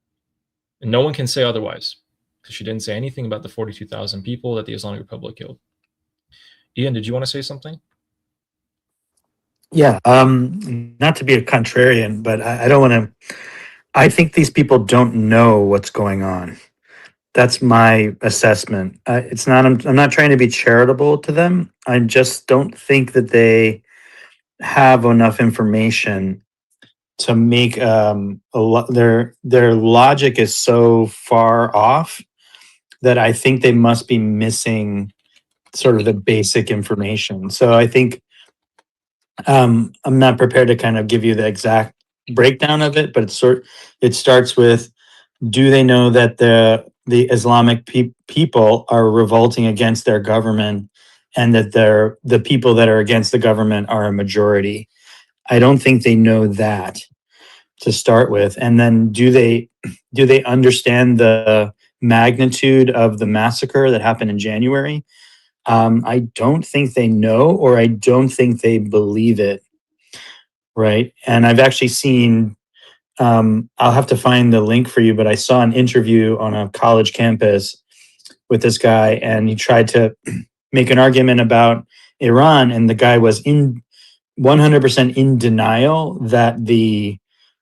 And no one can say otherwise, because she didn't say anything about the 42,000 people that the Islamic Republic killed. Ian, did you want to say something? Yeah, not to be a contrarian, but I don't want to. I think these people don't know what's going on. That's my assessment. It's not. I'm not trying to be charitable to them. I just don't think that they have enough information to make their logic is so far off that I think they must be missing sort of the basic information. So I think I'm not prepared to kind of give you the exact breakdown of it, but it starts with, do they know that the Islamic people are revolting against their government and that the people that are against the government are a majority? I don't think they know that to start with. And then do they understand the magnitude of the massacre that happened in January? I don't think they know, or I don't think they believe it. Right. And I've actually seen, I'll have to find the link for you, but I saw an interview on a college campus with this guy, and he tried to make an argument about Iran, and the guy was 100% in denial that the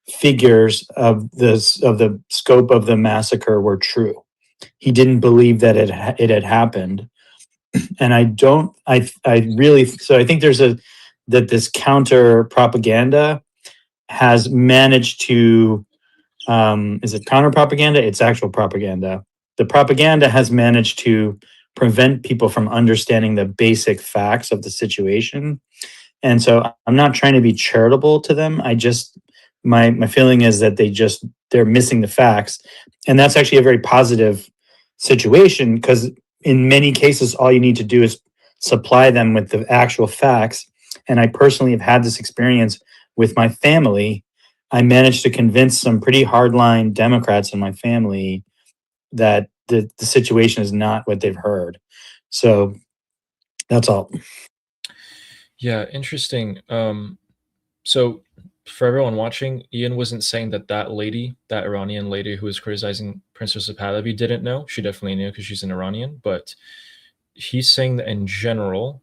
figures of the scope of the massacre were true. He didn't believe that it had happened. And I think that this counter propaganda has managed to, is it counter propaganda? It's actual propaganda. The propaganda has managed to prevent people from understanding the basic facts of the situation. And so I'm not trying to be charitable to them. My feeling is that they're missing the facts. And that's actually a very positive situation, because in many cases, all you need to do is supply them with the actual facts, and I personally have had this experience with my family. I managed to convince some pretty hardline Democrats in my family that the situation is not what they've heard. So that's all. Yeah, interesting. So for everyone watching, Ian wasn't saying that that lady, that Iranian lady who was criticizing Prince Reza Pahlavi, didn't know. She definitely knew because she's an Iranian. But he's saying that in general,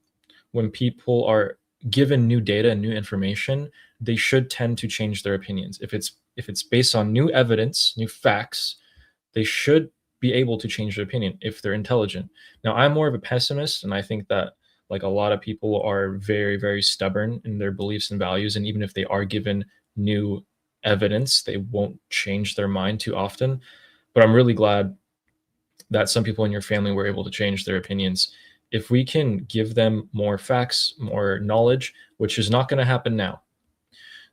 when people are given new data and new information, they should tend to change their opinions. If it's based on new evidence, new facts, they should be able to change their opinion if they're intelligent. Now, I'm more of a pessimist, and I think that like a lot of people are very, very stubborn in their beliefs and values, and even if they are given new evidence, they won't change their mind too often. But I'm really glad that some people in your family were able to change their opinions. If we can give them more facts, more knowledge, which is not going to happen now.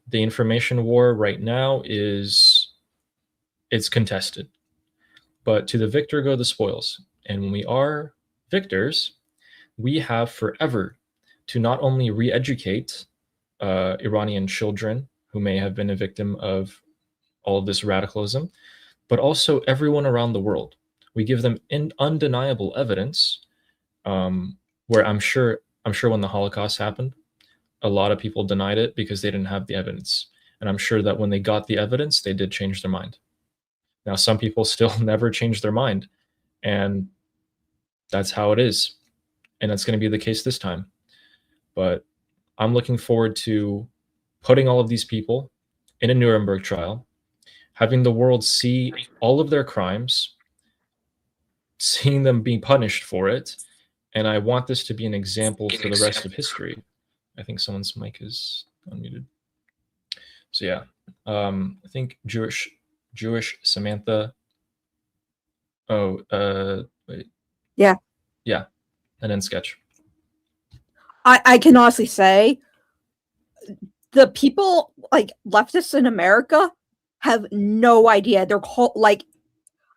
The information war right now it's contested. But to the victor go the spoils. And when we are victors, we have forever to not only re-educate Iranian children who may have been a victim of all of this radicalism, but also everyone around the world. We give them undeniable evidence, where I'm sure when the Holocaust happened, a lot of people denied it because they didn't have the evidence. And I'm sure that when they got the evidence, they did change their mind. Now, some people still never change their mind, and that's how it is. And that's going to be the case this time. But I'm looking forward to putting all of these people in a Nuremberg trial, having the world see all of their crimes, seeing them being punished for it. And I want this to be an example for the rest of history. I think someone's mic is unmuted. So yeah, I think Jewish Samantha. Oh, wait. Yeah. Yeah, and then Sketch. I can honestly say the people like leftists in America have no idea. They're like,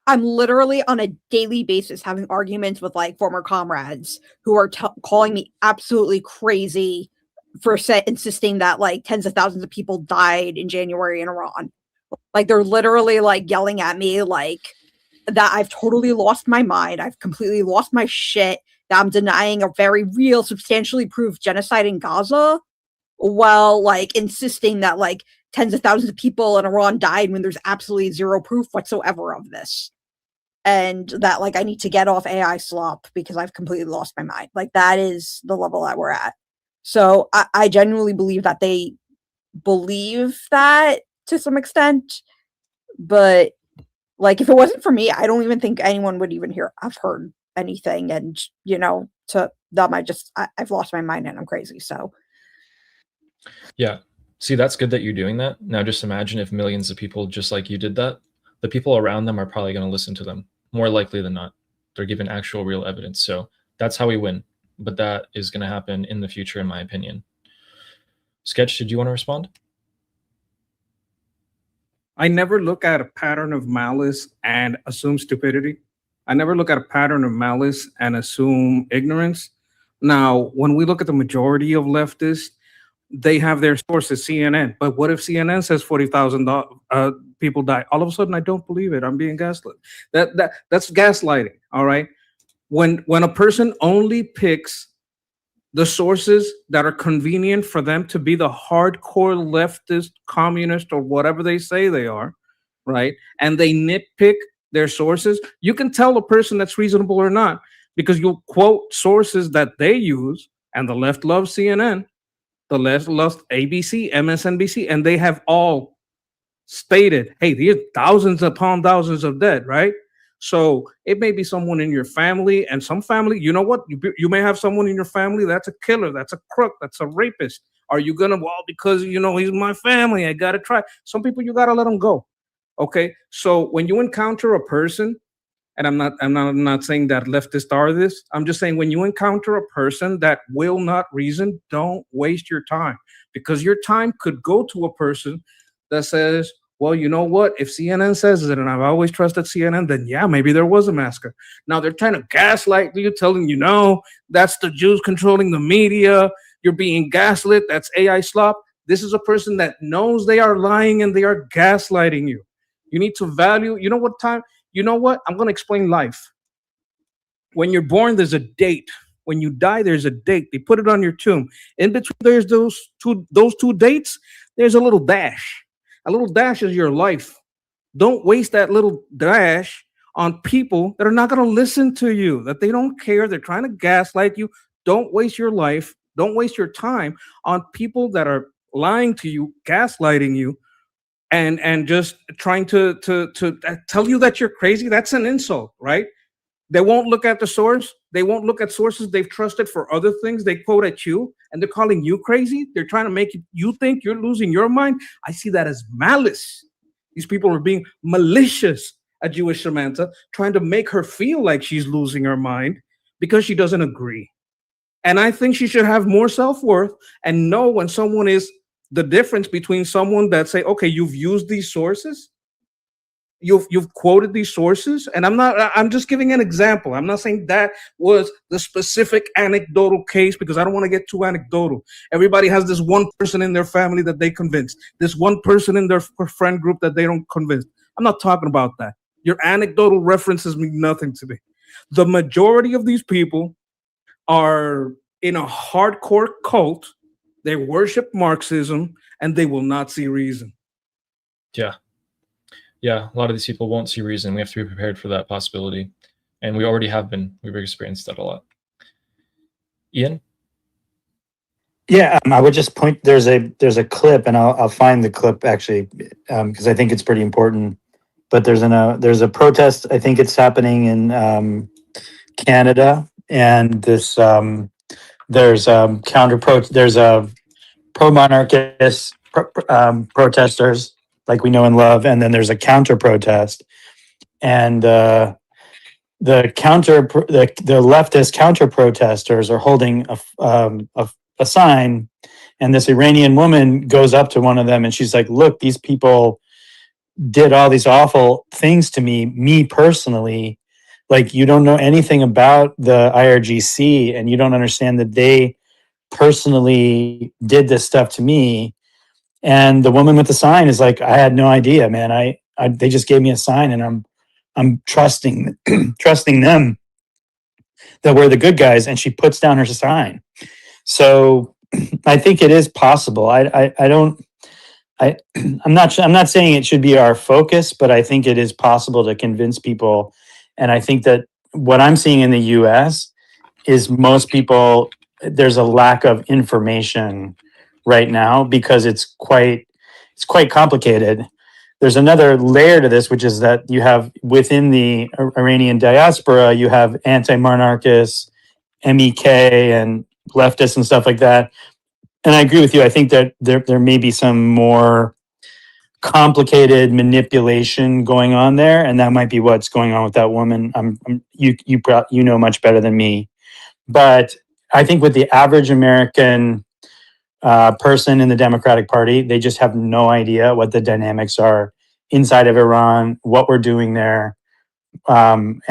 I'm literally on a daily basis having arguments with like former comrades who are calling me absolutely crazy for insisting that like tens of thousands of people died in January in Iran. Like they're literally like yelling at me like that I've totally lost my mind. I've completely lost my shit. That I'm denying a very real, substantially proved genocide in Gaza, while like insisting that like tens of thousands of people in Iran died when there's absolutely zero proof whatsoever of this. And that like I need to get off AI slop because I've completely lost my mind. Like that is the level that we're at. So I genuinely believe that they believe that to some extent. But like if it wasn't for me, I don't even think anyone would even have heard anything. And you know, to them, I've lost my mind and I'm crazy. So yeah, see, that's good that you're doing that. Now just imagine if millions of people just like you did that. The people around them are probably going to listen to them more likely than not. They're given actual real evidence. So that's how we win. But that is going to happen in the future, in my opinion. Sketch, did you want to respond? I never look at a pattern of malice and assume stupidity. I never look at a pattern of malice and assume ignorance. Now, when we look at the majority of leftists, they have their sources, CNN. But what if CNN says 40,000 people die? All of a sudden, I don't believe it. I'm being gaslit. That's gaslighting. All right. When a person only picks the sources that are convenient for them to be the hardcore leftist, communist, or whatever they say they are, right? And they nitpick their sources, you can tell a person that's reasonable or not because you'll quote sources that they use, and the left loves CNN, the left loves ABC, MSNBC, and they have all stated, hey, there's thousands upon thousands of dead, right? So it may be someone in your family, and some family, you know what? You may have someone in your family that's a killer, that's a crook, that's a rapist. Are you gonna, well, because you know he's my family, I gotta try. Some people you gotta let them go. Okay. So when you encounter a person, and I'm not saying that leftists are this, I'm just saying when you encounter a person that will not reason, don't waste your time, because your time could go to a person that says, well, you know what? If CNN says it, and I've always trusted CNN, then yeah, maybe there was a massacre. Now they're trying to gaslight you, telling you, no, that's the Jews controlling the media. You're being gaslit. That's AI slop. This is a person that knows they are lying and they are gaslighting you. You need to value, you know what time, you know what? I'm going to explain life. When you're born, there's a date. When you die, there's a date. They put it on your tomb. In between, there's those two dates. There's a little dash. A little dash is your life. Don't waste that little dash on people that are not going to listen to you, that they don't care. They're trying to gaslight you. Don't waste your life. Don't waste your time on people that are lying to you, gaslighting you, and just trying to tell you that you're crazy. That's an insult, right? They won't look at the source. They won't look at sources they've trusted for other things. They quote at you and they're calling you crazy. They're trying to make you think you're losing your mind. I see that as malice. These people are being malicious at Jewish Samantha, trying to make her feel like she's losing her mind because she doesn't agree. And I think she should have more self-worth and know when someone is the difference between someone that say, okay, you've used these sources, you've quoted these sources, and I'm just giving an example. I'm not saying that was the specific anecdotal case because I don't want to get too anecdotal. Everybody has this one person in their family that they convince, this one person in their friend group that they don't convince. I'm not talking about that. Your anecdotal references mean nothing to me. The majority of these people are in a hardcore cult. They worship Marxism and they will not see reason. Yeah, a lot of these people won't see reason. We have to be prepared for that possibility. And we already have been. We've experienced that a lot. Ian? Yeah, I would just point, there's a clip, and I'll find the clip actually, because I think it's pretty important. But there's a protest, I think it's happening in Canada, and there's there's a pro-monarchist protesters like we know and love, and then there's a counter protest, and the leftist counter protesters are holding a sign, and this Iranian woman goes up to one of them and she's like, "Look, these people did all these awful things to me personally. Like, you don't know anything about the IRGC, and you don't understand that they personally did this stuff to me." And the woman with the sign is like, "I had no idea, man. They just gave me a sign, and I'm trusting trusting them that we're the good guys." And she puts down her sign. So I think it is possible. I'm not saying it should be our focus, but I think it is possible to convince people. And I think that what I'm seeing in the US is most people, there's a lack of information right now because it's quite complicated. There's another layer to this, which is that you have within the Iranian diaspora, you have anti-monarchists, MEK, and leftists and stuff like that. And I agree with you. I think that there may be some more complicated manipulation going on there, and that might be what's going on with that woman. You know much better than me, but I think with the average American person in the Democratic Party, they just have no idea what the dynamics are inside of Iran, what we're doing there, and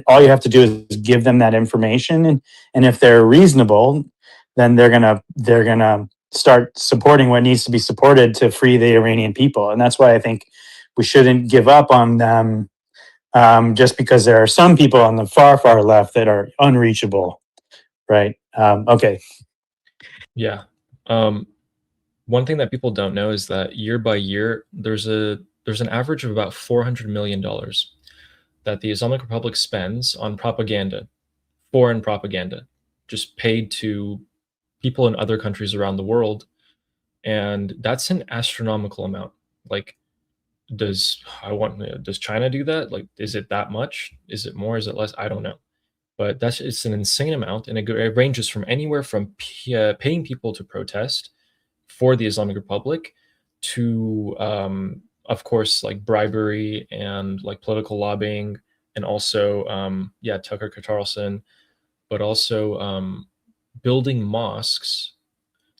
all you have to do is give them that information, and if they're reasonable, then they're gonna start supporting what needs to be supported to free the Iranian people. And that's why I think we shouldn't give up on them, just because there are some people on the far left that are unreachable, right? Okay. Yeah. One thing that people don't know is that year by year, there's an average of about $400 million that the Islamic Republic spends on propaganda, foreign propaganda, just paid to people in other countries around the world. And that's an astronomical amount. Like, does China do that? Like, is it that much? Is it more? Is it less? I don't know. But it's an insane amount, and it ranges from anywhere from paying people to protest for the Islamic Republic to, of course, like bribery and like political lobbying, and also, Tucker Carlson, but also building mosques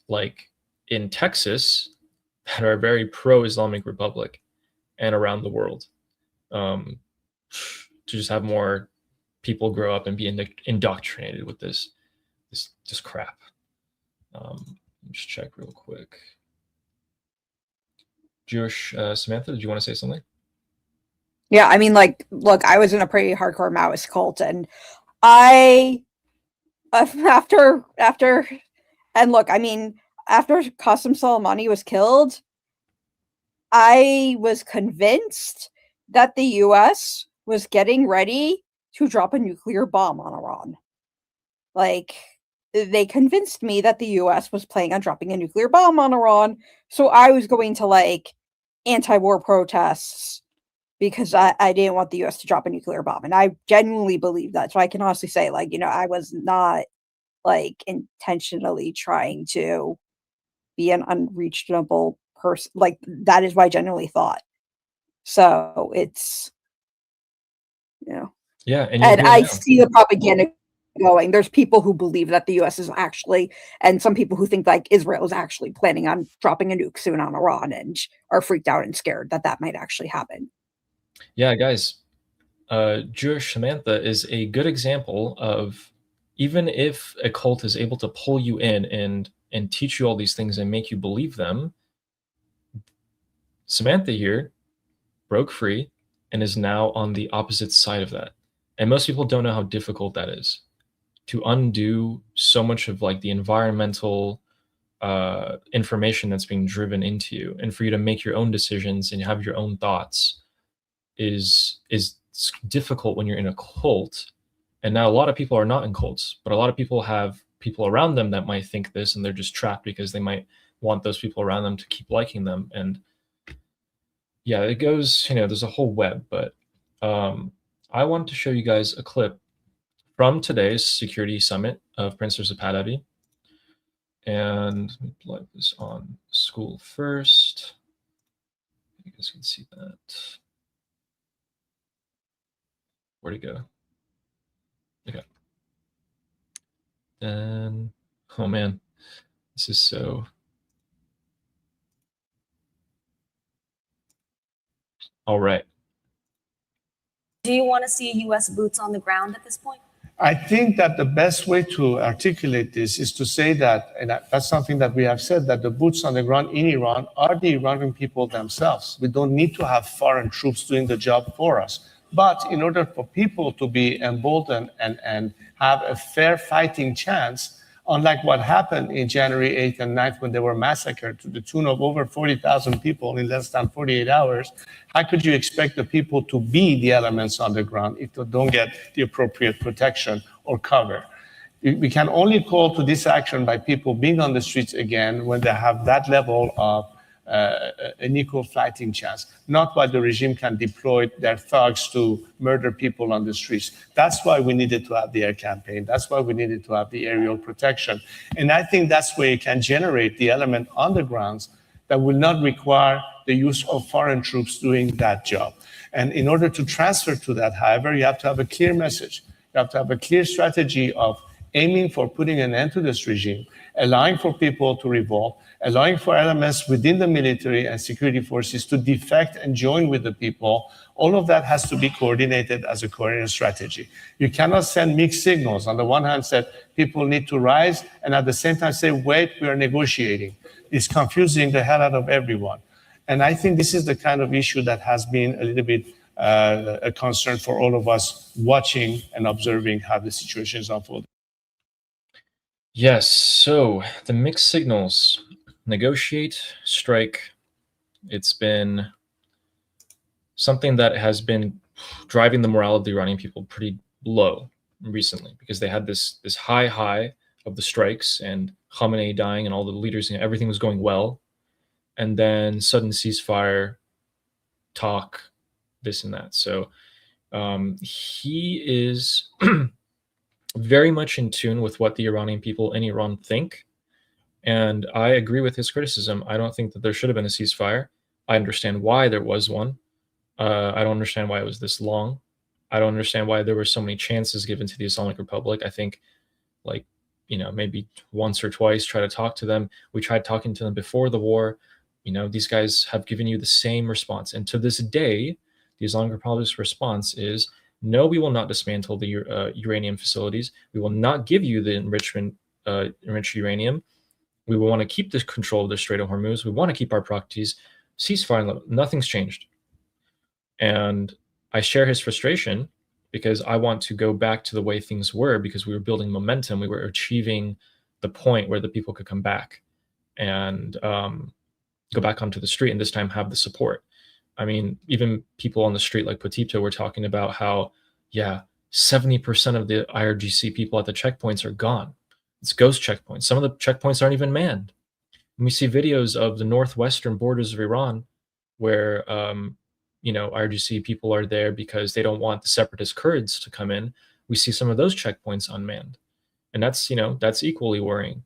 like in Texas that are very pro-Islamic Republic and around the world, to just have more people grow up and be indoctrinated with this just crap. Just check real quick. Jewish Samantha, did you want to say something? Yeah, I mean, like, look, I was in a pretty hardcore Maoist cult, and I after and look, I mean, after Qasem Soleimani was killed, I was convinced that the US was getting ready to drop a nuclear bomb on Iran. Like, they convinced me that the US was planning on dropping a nuclear bomb on Iran, so I was going to, like, anti-war protests because I didn't want the US to drop a nuclear bomb. And I genuinely believe that. So I can honestly say, like, you know, I was not, like, intentionally trying to be an unreachable person. Like, that is what I genuinely thought. So it's, you know. Yeah, and I see the propaganda going. There's people who believe that the US is actually, and some people who think like Israel is actually planning on dropping a nuke soon on Iran and are freaked out and scared that that might actually happen. Yeah, guys, Jewish Samantha is a good example of, even if a cult is able to pull you in and teach you all these things and make you believe them, Samantha here broke free and is now on the opposite side of that. And most people don't know how difficult that is, to undo so much of like the environmental information that's being driven into you, and for you to make your own decisions and have your own thoughts is difficult when you're in a cult. And now a lot of people are not in cults, but a lot of people have people around them that might think this, and they're just trapped because they might want those people around them to keep liking them. And yeah, it goes, you know, there's a whole web. But I wanted to show you guys a clip from today's security summit of Prince Reza Pahlavi. And let me plug this on school first. You guys can see that. Where'd it go? Okay. And, oh man, this is so... All right. Do you want to see U.S. boots on the ground at this point? I think that the best way to articulate this is to say that, and that's something that we have said, that the boots on the ground in Iran are the Iranian people themselves. We don't need to have foreign troops doing the job for us. But in order for people to be emboldened and have a fair fighting chance, unlike what happened in January 8th and 9th when they were massacred to the tune of over 40,000 people in less than 48 hours, how could you expect the people to be the elements on the ground if they don't get the appropriate protection or cover? We can only call to this action by people being on the streets again when they have that level of an equal fighting chance, not while the regime can deploy their thugs to murder people on the streets. That's why we needed to have the air campaign. That's why we needed to have the aerial protection. And I think that's where you can generate the element on the grounds that will not require the use of foreign troops doing that job. And in order to transfer to that, however, you have to have a clear message. You have to have a clear strategy of aiming for putting an end to this regime, allowing for people to revolt, allowing for elements within the military and security forces to defect and join with the people. All of that has to be coordinated as a coherent strategy. You cannot send mixed signals. On the one hand, say people need to rise, and at the same time say, wait, we are negotiating. It's confusing the hell out of everyone. And I think this is the kind of issue that has been a little bit a concern for all of us watching and observing how the situation is unfolding. Yes, so the mixed signals, negotiate, strike, it's been something that has been driving the morale of the Iranian people pretty low recently, because they had this high of the strikes and Khamenei dying and all the leaders, and everything was going well. And then sudden ceasefire, talk, this and that. So he is very much in tune with what the Iranian people in Iran think. And I agree with his criticism. I don't think that there should have been a ceasefire. I understand why there was one. I don't understand why it was this long. I don't understand why there were so many chances given to the Islamic Republic. I think, like, you know, maybe once or twice, try to talk to them. We tried talking to them before the war. You know, these guys have given you the same response. And to this day, the Islamic Republic's response is, no, we will not dismantle the uranium facilities. We will not give you the enriched uranium. We want to keep the control of the Strait of Hormuz. We want to keep our proxies. Ceasefire, nothing's changed. And I share his frustration because I want to go back to the way things were, because we were building momentum. We were achieving the point where the people could come back and go back onto the street, and this time have the support. I mean, even people on the street like Potito were talking about how, yeah, 70% of the IRGC people at the checkpoints are gone. It's ghost checkpoints. Some of the checkpoints aren't even manned. And we see videos of the northwestern borders of Iran where, IRGC people are there because they don't want the separatist Kurds to come in. We see some of those checkpoints unmanned. And that's, that's equally worrying.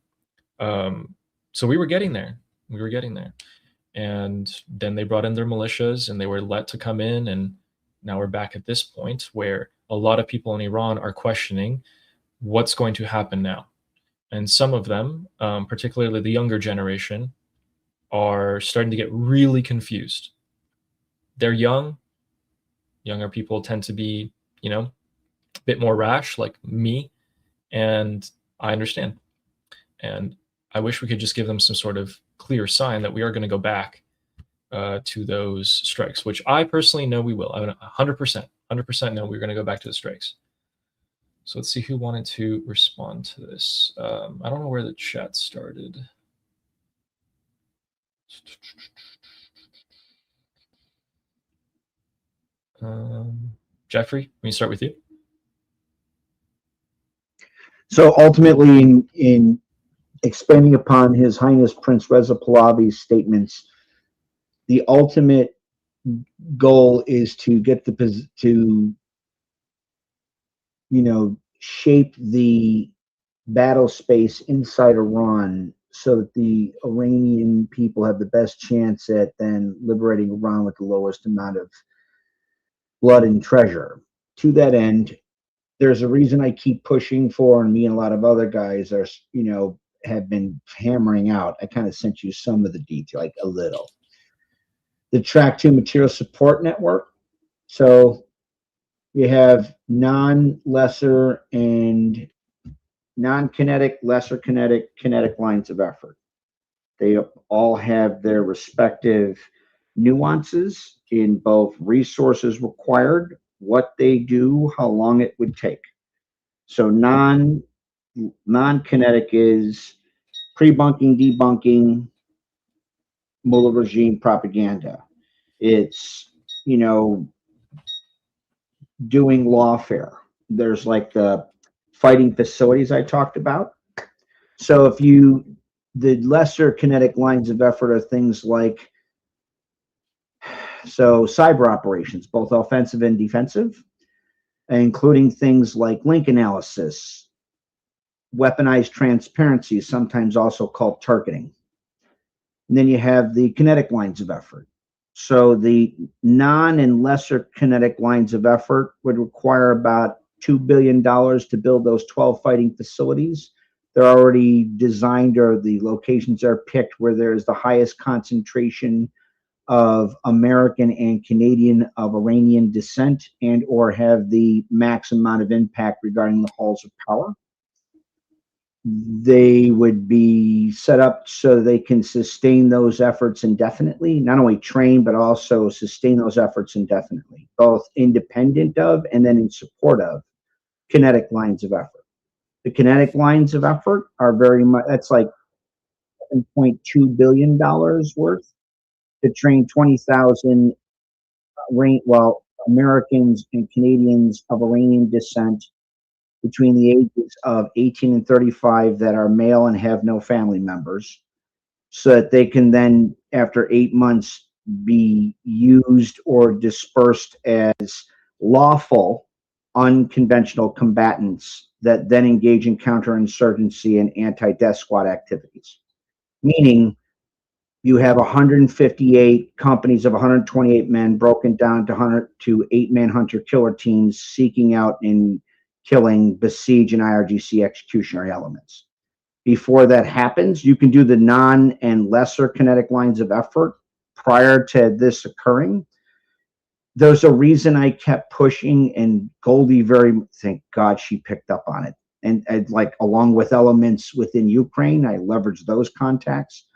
So we were getting there. And then they brought in their militias and they were let to come in. And now we're back at this point where a lot of people in Iran are questioning what's going to happen now. And some of them, particularly the younger generation, are starting to get really confused. They're young. Younger people tend to be, a bit more rash, like me. And I understand. And I wish we could just give them some sort of clear sign that we are going to go back to those strikes, which I personally know we will. I 100% know we're going to go back to the strikes. So let's see who wanted to respond to this. I don't know where the chat started. Jeffrey, let me start with you. So ultimately, in expanding upon His Highness Prince Reza Pahlavi's statements, the ultimate goal is to get shape the battle space inside Iran so that the Iranian people have the best chance at then liberating Iran with the lowest amount of blood and treasure. To that end, there's a reason I keep pushing for, and me and a lot of other guys are, have been hammering out. I kind of sent you some of the detail, like a little. The Track 2 Material Support Network. So we have non-lesser and non-kinetic, lesser kinetic, kinetic lines of effort. They all have their respective nuances in both resources required, what they do, how long it would take. So non-kinetic is pre-bunking, debunking, Mullah regime propaganda. It's, doing lawfare. There's like the fighting facilities I talked about. So the lesser kinetic lines of effort are things like, cyber operations, both offensive and defensive, including things like link analysis, weaponized transparency, sometimes also called targeting. And then you have the kinetic lines of effort. So the non and lesser kinetic lines of effort would require about $2 billion to build those 12 fighting facilities. They're already designed, or the locations are picked where there is the highest concentration of American and Canadian of Iranian descent, and or have the max amount of impact regarding the halls of power. They would be set up so they can sustain those efforts indefinitely, not only train, but also sustain those efforts indefinitely, both independent of and then in support of kinetic lines of effort. The kinetic lines of effort are very much, that's like $7.2 billion worth to train 20,000 Americans and Canadians of Iranian descent between the ages of 18 and 35 that are male and have no family members, so that they can then, after 8 months, be used or dispersed as lawful, unconventional combatants that then engage in counterinsurgency and anti-death squad activities. Meaning, you have 158 companies of 128 men broken down to 8-man hunter-killer teams seeking out and killing, besiege, and IRGC executionary elements. Before that happens, you can do the non and lesser kinetic lines of effort prior to this occurring. There's a reason I kept pushing, and Goldie thank God she picked up on it. and like along with elements within Ukraine, I leveraged those contacts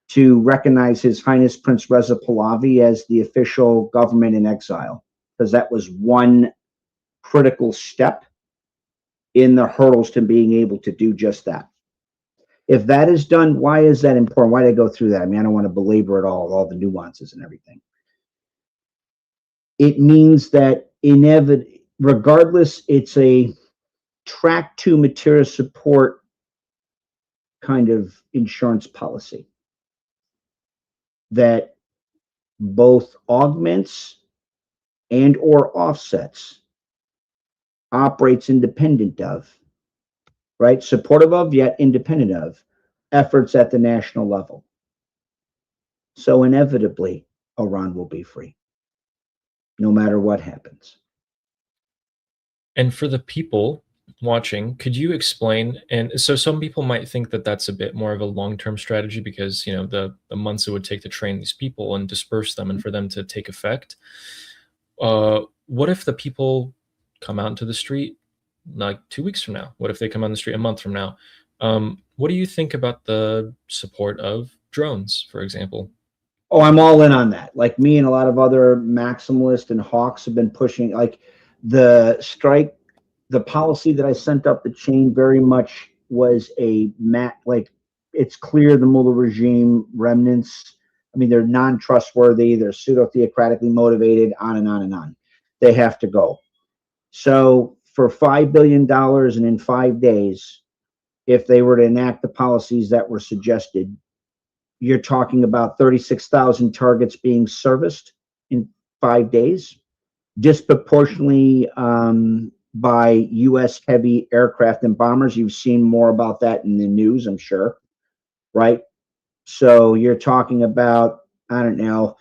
to recognize His Highness Prince Reza Pahlavi as the official government in exile, because that was one critical step in the hurdles to being able to do just that. If that is done, why is that important? Why did I go through that? I mean, I don't want to belabor it all the nuances and everything. It means that regardless, it's a track to material support kind of insurance policy that both augments and or offsets, operates independent of, right? Supportive of, yet independent of efforts at the national level. So inevitably, Iran will be free, no matter what happens. And for the people watching, could you explain? And so some people might think that that's a bit more of a long-term strategy because, you know, the months it would take to train these people and disperse them and for them to take effect. What if the people come out into the street like 2 weeks from now? What if they come on the street a month from now? What do you think about the support of drones, for example? Oh, I'm all in on that. Like me and a lot of other maximalists and hawks have been pushing, like the policy that I sent up the chain very much was like it's clear the Mullah regime remnants, I mean, they're non-trustworthy, they're pseudo-theocratically motivated, on and on and on. They have to go. So for $5 billion and in 5 days, if they were to enact the policies that were suggested, you're talking about 36,000 targets being serviced in 5 days, disproportionately by U.S. heavy aircraft and bombers. You've seen more about that in the news, I'm sure, right? So you're talking about, I don't know,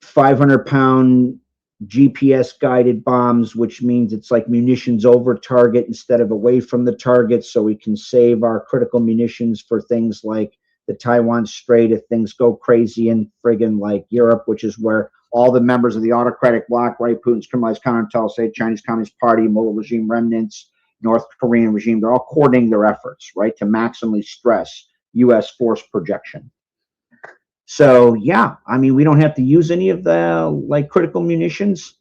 500-pound GPS-guided bombs, which means it's like munitions over target instead of away from the target, so we can save our critical munitions for things like the Taiwan Strait if things go crazy in friggin' like Europe, which is where all the members of the autocratic bloc, right, Putin's criminalized counterintelligence, Chinese Communist Party, Mullah regime remnants, North Korean regime, they're all coordinating their efforts, right, to maximally stress U.S. force projection. So, yeah, I mean, we don't have to use any of the, like, critical munitions.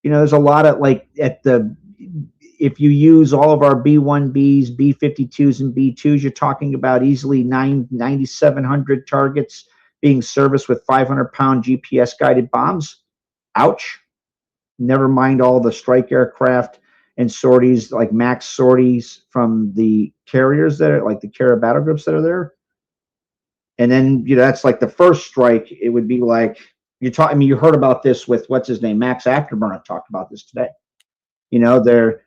You know, there's a lot of, like, if you use all of our B-1Bs, B-52s, and B-2s, you're talking about easily 9,700 targets being serviced with 500-pound GPS-guided bombs. Ouch. Never mind all the strike aircraft and sorties, like max sorties from the carriers that are, like the carrier battle groups that are there. And then, you know, that's like the first strike. It would be like, I mean, you heard about this with, what's his name? Max Afterburner talked about this today. You know, the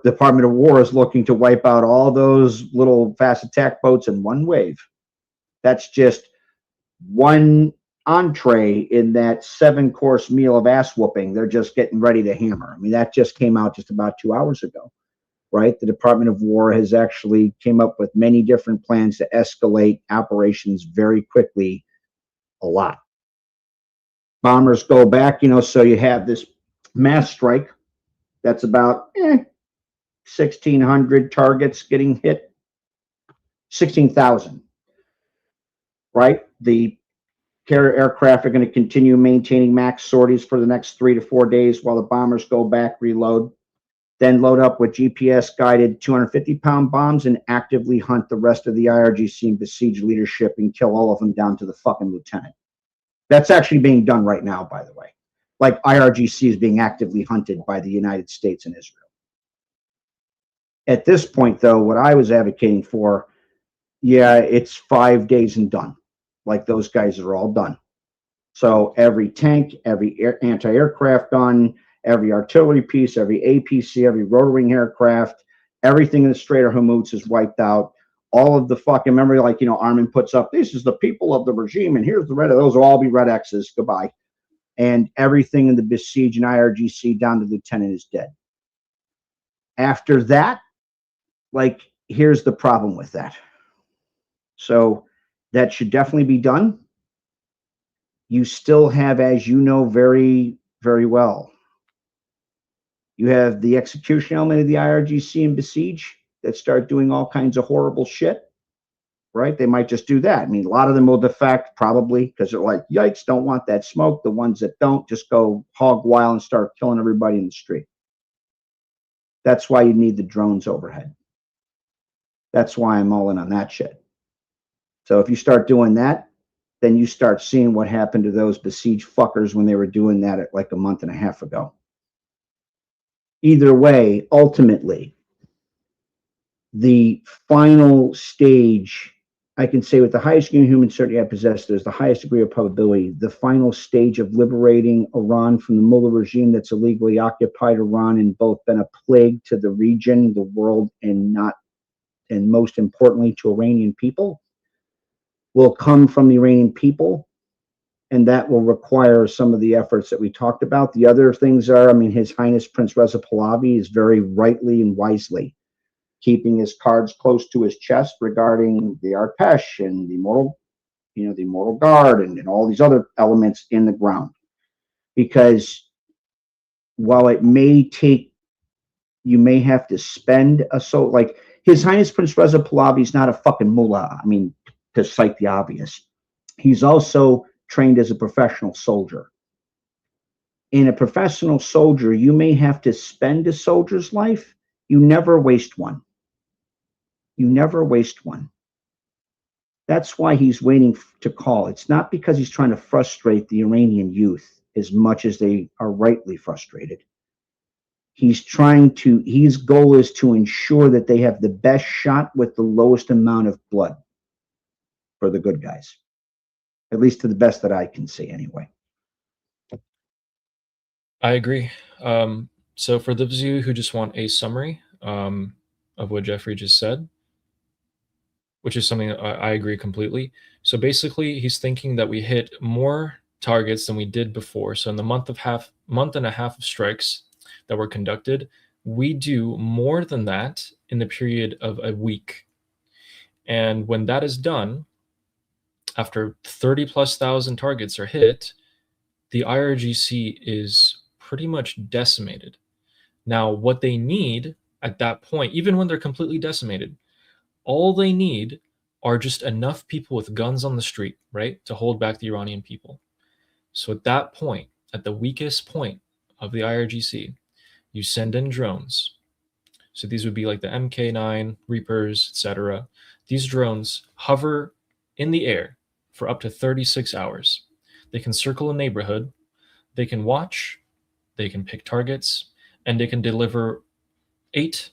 Department of War is looking to wipe out all those little fast attack boats in one wave. That's just one entree in that 7-course meal of ass whooping they're just getting ready to hammer. I mean, that just came out just about 2 hours ago, right? The Department of War has actually came up with many different plans to escalate operations very quickly, a lot. Bombers go back, you know, so you have this mass strike. That's about 1,600 targets getting hit. 16,000, right? The carrier aircraft are going to continue maintaining max sorties for the next 3 to 4 days while the bombers go back, reload, then load up with GPS-guided 250-pound bombs and actively hunt the rest of the IRGC and besiege leadership and kill all of them down to the fucking lieutenant. That's actually being done right now, by the way. Like IRGC is being actively hunted by the United States and Israel. At this point, though, what I was advocating for, yeah, it's 5 days and done. Like those guys are all done. So every tank, every anti-aircraft gun, every artillery piece, every APC, every rotary aircraft, everything in the Strait of Hormuz is wiped out. All of the fucking memory, like, you know, Armin puts up, this is the people of the regime, and here's the red, those will all be red X's, goodbye. And everything in the besiege and IRGC down to lieutenant is dead. After that, like, here's the problem with that. So that should definitely be done. You still have, as you know very, very well, You have the execution element of the IRGC and besiege that start doing all kinds of horrible shit, right? They might just do that. I mean, a lot of them will defect probably because they're like, yikes, don't want that smoke. The ones that don't just go hog wild and start killing everybody in the street. That's why you need the drones overhead. That's why I'm all in on that shit. So if you start doing that, then you start seeing what happened to those besieged fuckers when they were doing that at like a month and a half ago. Either way, ultimately, the final stage, I can say with the highest degree of human certainty I possess, there's the highest degree of probability, the final stage of liberating Iran from the Mullah regime that's illegally occupied Iran and both been a plague to the region, the world, and most importantly to Iranian people, will come from the Iranian people. And that will require some of the efforts that we talked about. The other things are, I mean, His Highness Prince Reza Pahlavi is very rightly and wisely keeping his cards close to his chest regarding the Arpesh and the Immortal Guard and all these other elements in the ground. Because while it may take, you may have to spend like His Highness Prince Reza Pahlavi is not a fucking mullah. I mean, to cite the obvious. He's also trained as a professional soldier. In a professional soldier, you may have to spend a soldier's life. You never waste one. You never waste one. That's why he's waiting to call. It's not because he's trying to frustrate the Iranian youth as much as they are rightly frustrated. His goal is to ensure that they have the best shot with the lowest amount of blood for the good guys. At least to the best that I can see, anyway. I agree. So for those of you who just want a summary of what Jeffrey just said, which is something that I agree completely. So basically, he's thinking that we hit more targets than we did before. So in the month and a half of strikes that were conducted, we do more than that in the period of a week. And when that is done, after 30,000+ targets are hit, the IRGC is pretty much decimated. Now, what they need at that point, even when they're completely decimated, all they need are just enough people with guns on the street, right, to hold back the Iranian people. So at that point, at the weakest point of the IRGC, you send in drones. So these would be like the Mk9, Reapers, etc. These drones hover in the air for up to 36 hours. They can circle a neighborhood, they can watch, they can pick targets, and they can deliver 8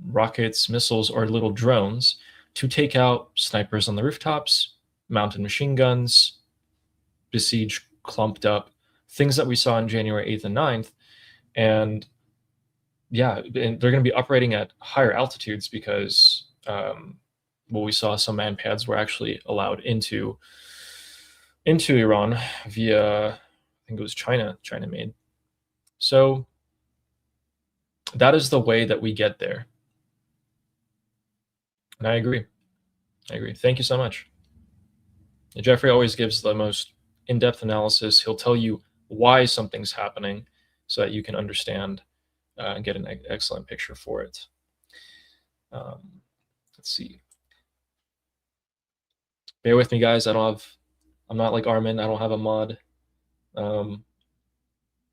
rockets, missiles, or little drones to take out snipers on the rooftops, mounted machine guns, besieged, clumped up, things that we saw on January 8th and 9th. And yeah, and they're going to be operating at higher altitudes because we saw some man pads were actually allowed into Iran via, I think it was China made. So that is the way that we get there. And I agree. Thank you so much. Jeffrey always gives the most in-depth analysis. He'll tell you why something's happening so that you can understand and get an excellent picture for it. Let's see. Bear with me, guys. I'm not like Armin. I don't have a mod.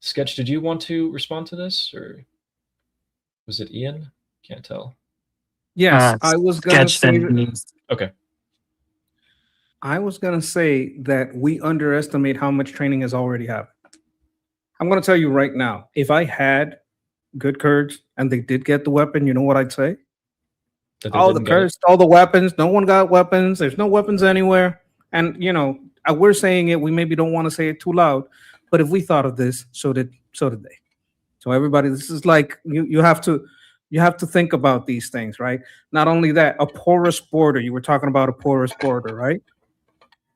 Sketch, did you want to respond to this, or was it Ian? Can't tell. Yes, I was gonna say okay. I was gonna say that we underestimate how much training has already happened. I'm gonna tell you right now, if I had good Kurds and they did get the weapon, you know what I'd say? All the Kurds, all the weapons, no one got weapons, there's no weapons anywhere. And we're saying it, we maybe don't want to say it too loud, but if we thought of this, so did they. So everybody, this is like you have to think about these things, right? Not only that, a porous border. You were talking about a porous border, right?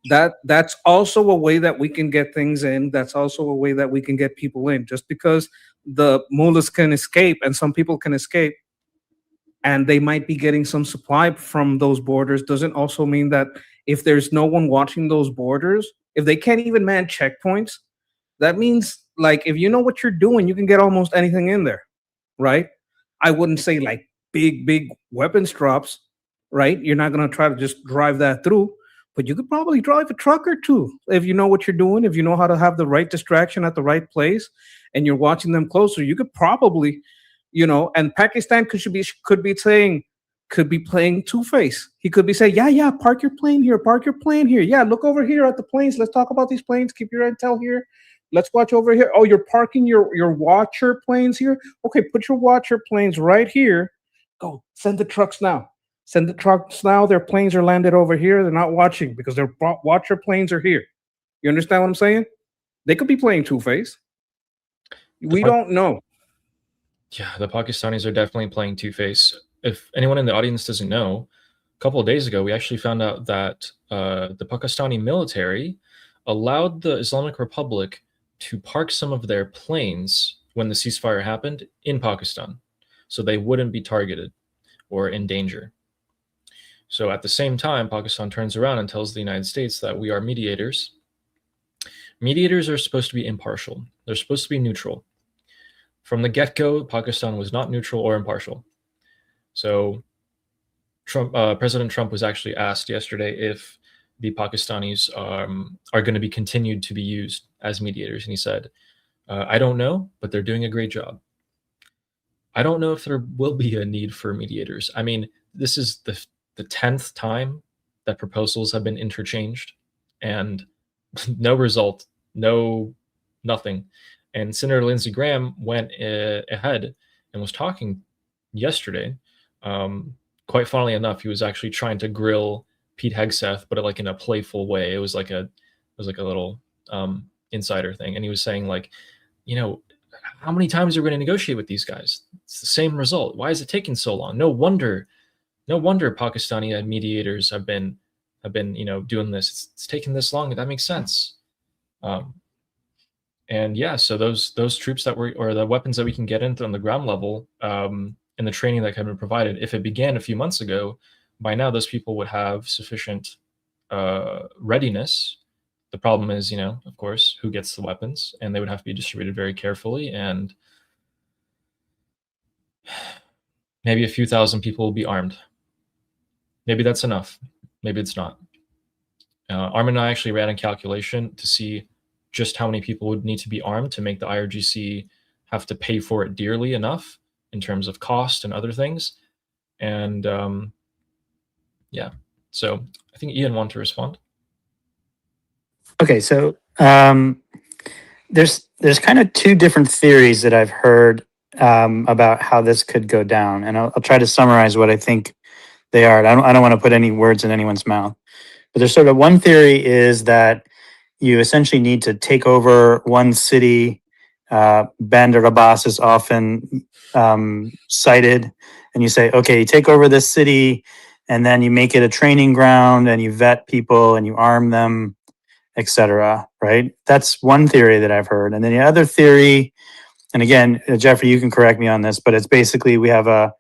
That's also a way that we can get things in. That's also a way that we can get people in. Just because the mullahs can escape and some people can escape, and they might be getting some supply from those borders, doesn't also mean that if there's no one watching those borders, if they can't even man checkpoints, that means like if you know what you're doing, you can get almost anything in there, right? I wouldn't say like big weapons drops, right? You're not gonna try to just drive that through, but you could probably drive a truck or two if you know what you're doing, if you know how to have the right distraction at the right place, and you're watching them closer. You could probably, and Pakistan could be playing Two-Face. He could be saying, yeah, park your plane here, Yeah, look over here at the planes. Let's talk about these planes. Keep your intel here. Let's watch over here. Oh, you're parking your watcher planes here? Okay, put your watcher planes right here. Go, send the trucks now. Their planes are landed over here. They're not watching because their watcher planes are here. You understand what I'm saying? They could be playing Two-Face. We don't know. Yeah, the Pakistanis are definitely playing Two-Face. If anyone in the audience doesn't know, a couple of days ago, we actually found out that the Pakistani military allowed the Islamic Republic to park some of their planes when the ceasefire happened in Pakistan, so they wouldn't be targeted or in danger. So at the same time, Pakistan turns around and tells the United States that we are mediators. Mediators are supposed to be impartial. They're supposed to be neutral. From the get-go, Pakistan was not neutral or impartial. So President Trump was actually asked yesterday if the Pakistanis are going to be continued to be used as mediators. And he said, I don't know, but they're doing a great job. I don't know if there will be a need for mediators. I mean, this is the 10th time that proposals have been interchanged and no result, nothing. And Senator Lindsey Graham went ahead and was talking yesterday. Quite funnily enough, he was actually trying to grill Pete Hegseth, but like in a playful way. It was like a little insider thing, and he was saying like, how many times are we going to negotiate with these guys? It's the same result. Why is it taking so long? No wonder Pakistani mediators have been doing this. It's taken this long. That makes sense. And yeah, so those troops or the weapons that we can get into on the ground level, and the training that can be provided, if it began a few months ago, by now those people would have sufficient readiness. The problem is, of course, who gets the weapons, and they would have to be distributed very carefully, and maybe a few thousand people will be armed. Maybe that's enough. Maybe it's not. Armin and I actually ran a calculation to see just how many people would need to be armed to make the IRGC have to pay for it dearly enough in terms of cost and other things. And yeah, so I think Ian wanted to respond. Okay, so there's kind of two different theories that I've heard about how this could go down, and I'll try to summarize what I think they are. I don't want to put any words in anyone's mouth, but there's sort of one theory is that you essentially need to take over one city. Bandar Abbas is often cited, and you say, okay, you take over this city, and then you make it a training ground, and you vet people, and you arm them, etc. Right? That's one theory that I've heard. And then the other theory, and again, Jeffrey, you can correct me on this, but it's basically we have a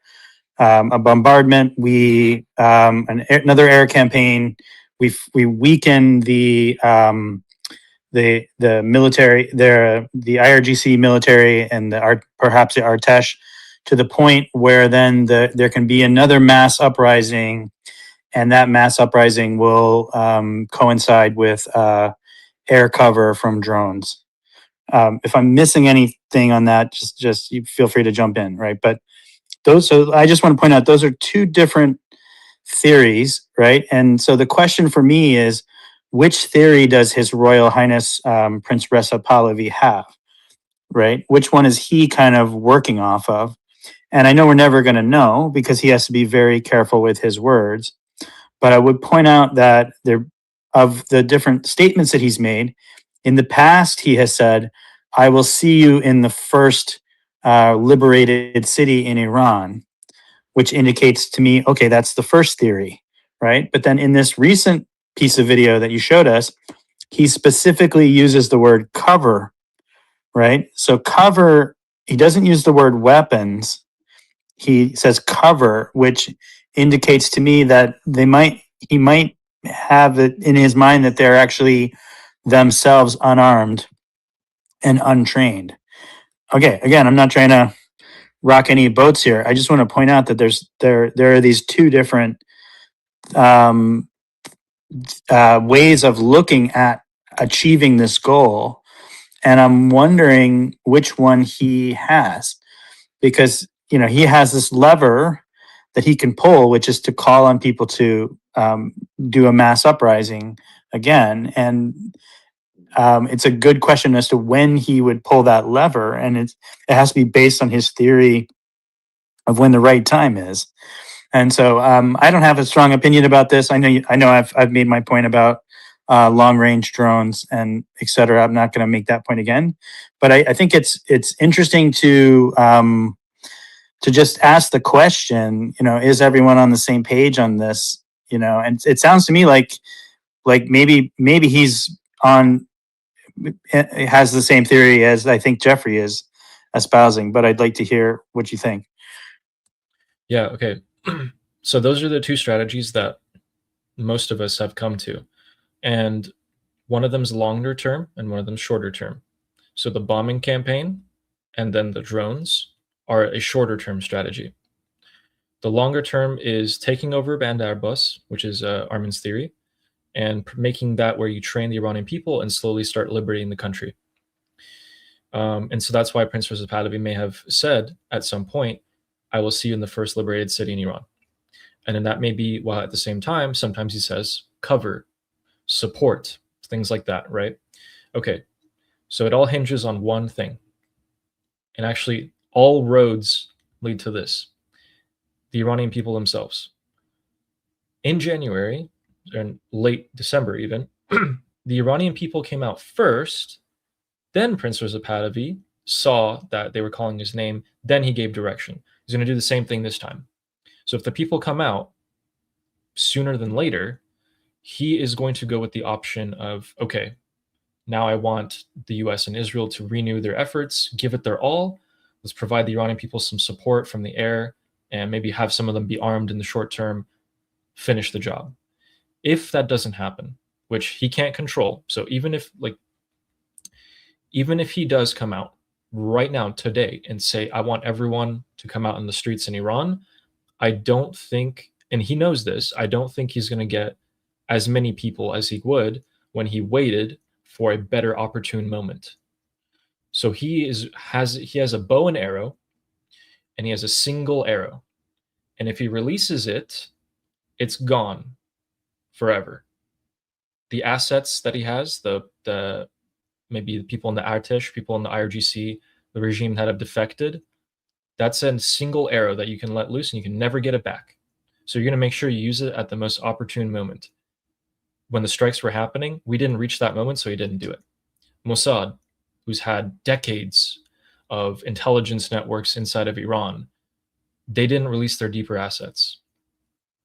bombardment, another air campaign, we weaken the military, the IRGC military, and perhaps the Artesh, to the point where then there can be another mass uprising, and that mass uprising will coincide with air cover from drones. If I'm missing anything on that, just you feel free to jump in, right? But so I just want to point out those are two different theories, right? And so the question for me is, which theory does His Royal Highness Prince Reza Pahlavi have, right? Which one is he kind of working off of? And I know we're never going to know because he has to be very careful with his words. But I would point out that of the different statements that he's made, in the past he has said, I will see you in the first liberated city in Iran, which indicates to me, okay, that's the first theory, right? But then in this recent piece of video that you showed us, he specifically uses the word cover, right? So cover, he doesn't use the word weapons. He says cover, which indicates to me that he might have it in his mind that they're actually themselves unarmed and untrained. Okay, again, I'm not trying to rock any boats here. I just want to point out that there are these two different ways of looking at achieving this goal, and I'm wondering which one he has, because he has this lever that he can pull, which is to call on people to do a mass uprising again, and it's a good question as to when he would pull that lever, and it has to be based on his theory of when the right time is. And so I don't have a strong opinion about this. I know I've made my point about long range drones and et cetera. I'm not going to make that point again, but I think it's interesting to just ask the question, is everyone on the same page on this? And it sounds to me like maybe he's has the same theory as I think Jeffrey is espousing, but I'd like to hear what you think. Yeah, okay. So those are the two strategies that most of us have come to. And one of them is longer term and one of them is shorter term. So the bombing campaign and then the drones are a shorter term strategy. The longer term is taking over Bandar Abbas, which is Armin's theory, and making that where you train the Iranian people and slowly start liberating the country. And so that's why Prince Reza Pahlavi may have said at some point, I will see you in the first liberated city in Iran. And then that may be, while at the same time, sometimes he says cover, support, things like that, right? Okay, so it all hinges on one thing. And actually, all roads lead to this. The Iranian people themselves. In January, and late December even, the Iranian people came out first, then Prince Reza Pahlavi saw that they were calling his name, then he gave direction. He's going to do the same thing this time. So if the people come out sooner than later, he is going to go with the option of, okay, now I want the US and Israel to renew their efforts, give it their all. Let's provide the Iranian people some support from the air and maybe have some of them be armed in the short term, finish the job. If that doesn't happen, which he can't control, so even if he does come out right now today and say, I want everyone to come out in the streets in Iran, I don't think, and he knows this, I don't think he's going to get as many people as he would when he waited for a better opportune moment. So he has a bow and arrow, and he has a single arrow. And if he releases it, it's gone forever. The assets that he has, the maybe the people in the Artesh, people in the IRGC, the regime that have defected, that's a single arrow that you can let loose and you can never get it back. So you're going to make sure you use it at the most opportune moment. When the strikes were happening, we didn't reach that moment, so he didn't do it. Mossad, who's had decades of intelligence networks inside of Iran, they didn't release their deeper assets.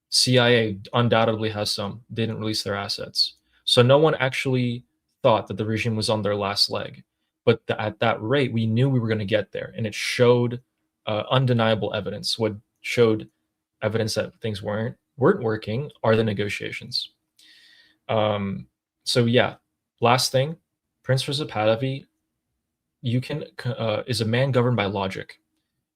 CIA undoubtedly has some. They didn't release their assets. So no one actually thought that the regime was on their last leg. But at that rate, we knew we were going to get there. And it showed undeniable evidence. What showed evidence that things weren't working are the negotiations. So yeah, last thing, Prince Reza Pahlavi, is a man governed by logic.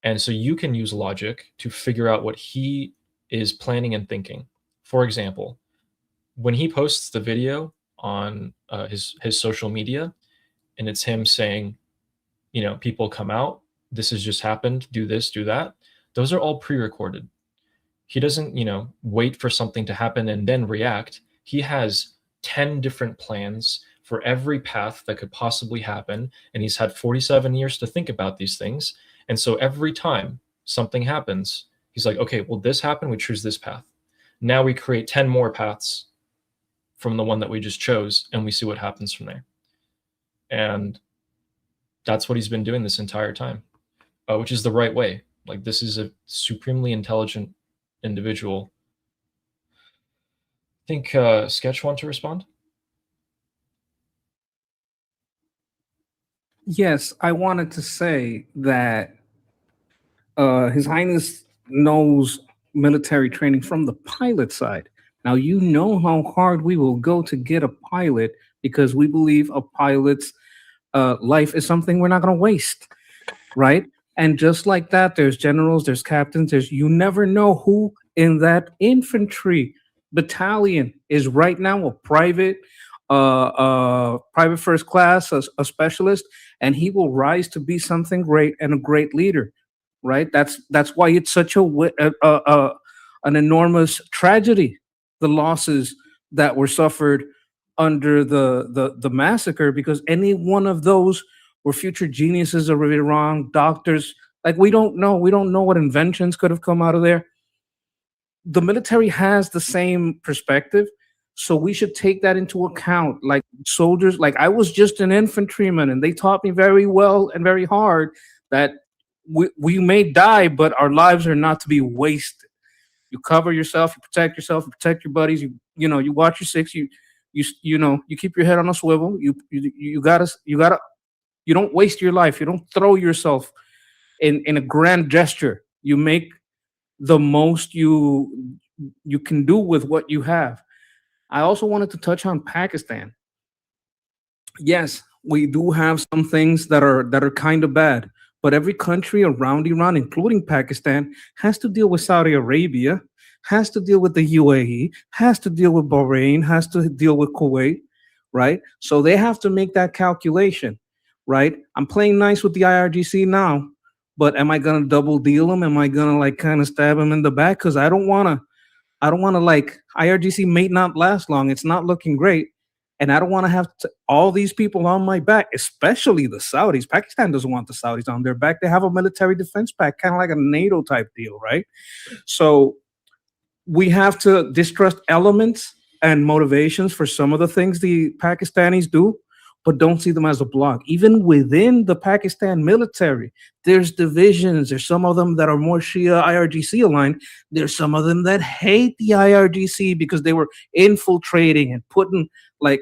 And so you can use logic to figure out what he is planning and thinking. For example, when he posts the video on his social media, and it's him saying, people come out, this has just happened, do this, do that. Those are all pre-recorded. He doesn't, wait for something to happen and then react. He has 10 different plans for every path that could possibly happen. And he's had 47 years to think about these things. And so every time something happens, he's like, okay, well, this happened, we choose this path. Now we create 10 more paths from the one that we just chose, and we see what happens from there. And that's what he's been doing this entire time, which is the right way. Like, this is a supremely intelligent individual. I think Sketch want to respond? Yes, I wanted to say that His Highness knows military training from the pilot side. Now, you know how hard we will go to get a pilot because we believe a pilot's life is something we're not going to waste, right? And just like that, there's generals, there's captains, you never know who in that infantry battalion is right now a private first class, a specialist, and he will rise to be something great and a great leader, right? That's why it's such an enormous tragedy, the losses that were suffered under the massacre, because any one of those were future geniuses of Iran, doctors. Like we don't know what inventions could have come out of there. The military has the same perspective, so we should take that into account. Like soldiers, like I was just an infantryman, and they taught me very well and very hard that we may die, but our lives are not to be wasted. You cover yourself, you protect your buddies. You watch your six. You keep your head on a swivel. You gotta you don't waste your life. You don't throw yourself in a grand gesture. You make the most you can do with what you have. I also wanted to touch on Pakistan. Yes, we do have some things that are kind of bad, but every country around Iran, including Pakistan, has to deal with Saudi Arabia, has to deal with the UAE, has to deal with Bahrain, has to deal with Kuwait, right? So they have to make that calculation, right? I'm playing nice with the IRGC now, but am I gonna double deal them? Am I gonna like kind of stab them in the back? Because I don't wanna like IRGC may not last long. It's not looking great. And I don't want to have all these people on my back, especially the Saudis. Pakistan doesn't want the Saudis on their back. They have a military defense pact, kind of like a NATO type deal, right? So we have to distrust elements and motivations for some of the things the Pakistanis do, but don't see them as a bloc. Even within the Pakistan military, there's divisions. There's some of them that are more Shia IRGC aligned. There's some of them that hate the IRGC because they were infiltrating and putting like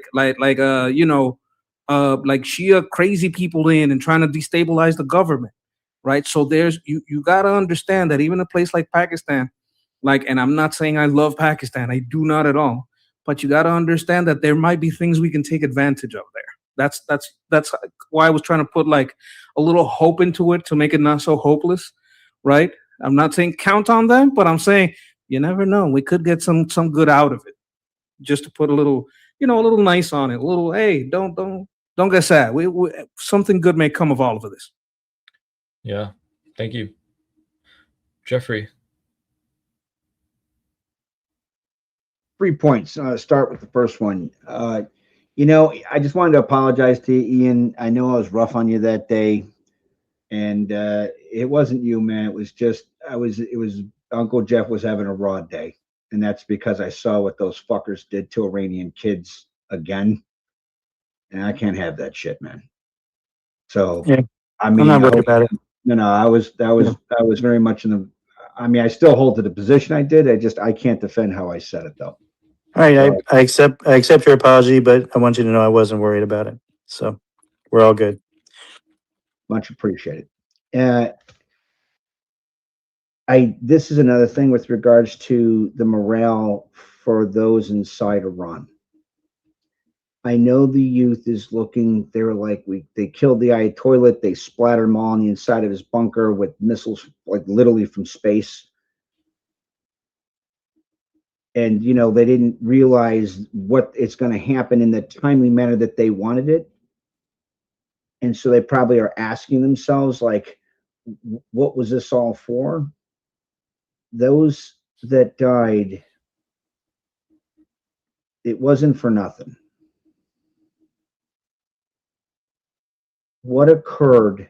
Shia crazy people in and trying to destabilize the government, right? So you got to understand that even a place like Pakistan, and I'm not saying I love Pakistan, I do not at all, but you got to understand that there might be things we can take advantage of there. That's why I was trying to put like a little hope into it to make it not so hopeless, right? I'm not saying count on them, but I'm saying you never know. We could get some good out of it. Just to put a little nice on it. A little, hey, don't get sad. We something good may come of all of this. Yeah, thank you, Jeffrey. 3 points. Start with the first one. I just wanted to apologize to you, Ian. I know I was rough on you that day, and it wasn't you, man. It was just it was Uncle Jeff was having a raw day, and that's because I saw what those fuckers did to Iranian kids again, and I can't have that shit, man. So yeah, I mean, I'm not worried about it. No, I was very much in the. I mean, I still hold to the position I did. I can't defend how I said it though. All right, I accept your apology, but I want you to know I wasn't worried about it. So we're all good. Much appreciated. This is another thing with regards to the morale for those inside Iran. I know the youth is looking, they're like, they killed the Ayatollah, they splattered him all on the inside of his bunker with missiles, like literally from space. And, they didn't realize what it's going to happen in the timely manner that they wanted it. And so they probably are asking themselves, like, what was this all for? Those that died, it wasn't for nothing. What occurred,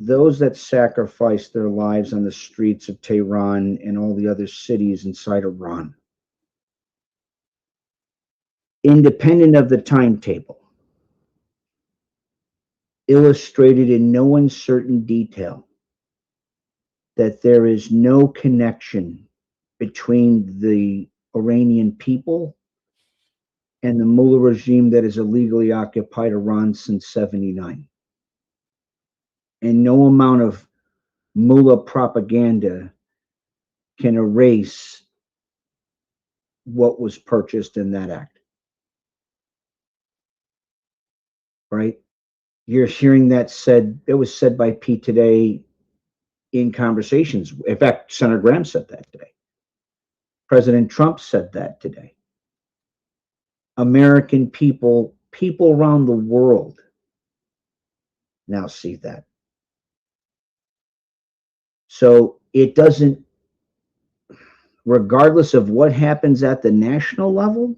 those that sacrificed their lives on the streets of Tehran and all the other cities inside Iran, independent of the timetable, illustrated in no uncertain detail that there is no connection between the Iranian people and the Mullah regime that has illegally occupied Iran since '79. And no amount of Mullah propaganda can erase what was purchased in that act. Right? You're hearing that said, it was said by Pete today in conversations. In fact, Senator Graham said that today. President Trump said that today. American people, people around the world now see that. So it doesn't, regardless of what happens at the national level,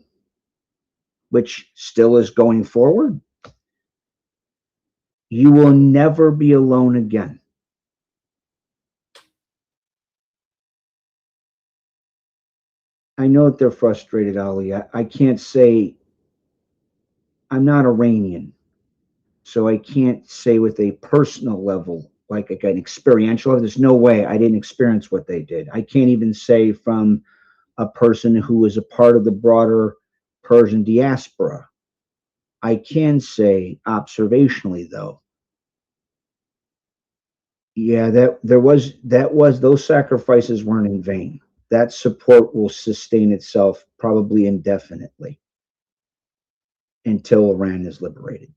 which still is going forward, you will never be alone again. I know that they're frustrated, Ali. I can't say, I'm not Iranian, so I can't say with a personal level, like an experiential level. There's no way I didn't experience what they did. I can't even say from a person who was a part of the broader Persian diaspora. I can say observationally, though, yeah, those sacrifices weren't in vain. That support will sustain itself probably indefinitely until Iran is liberated.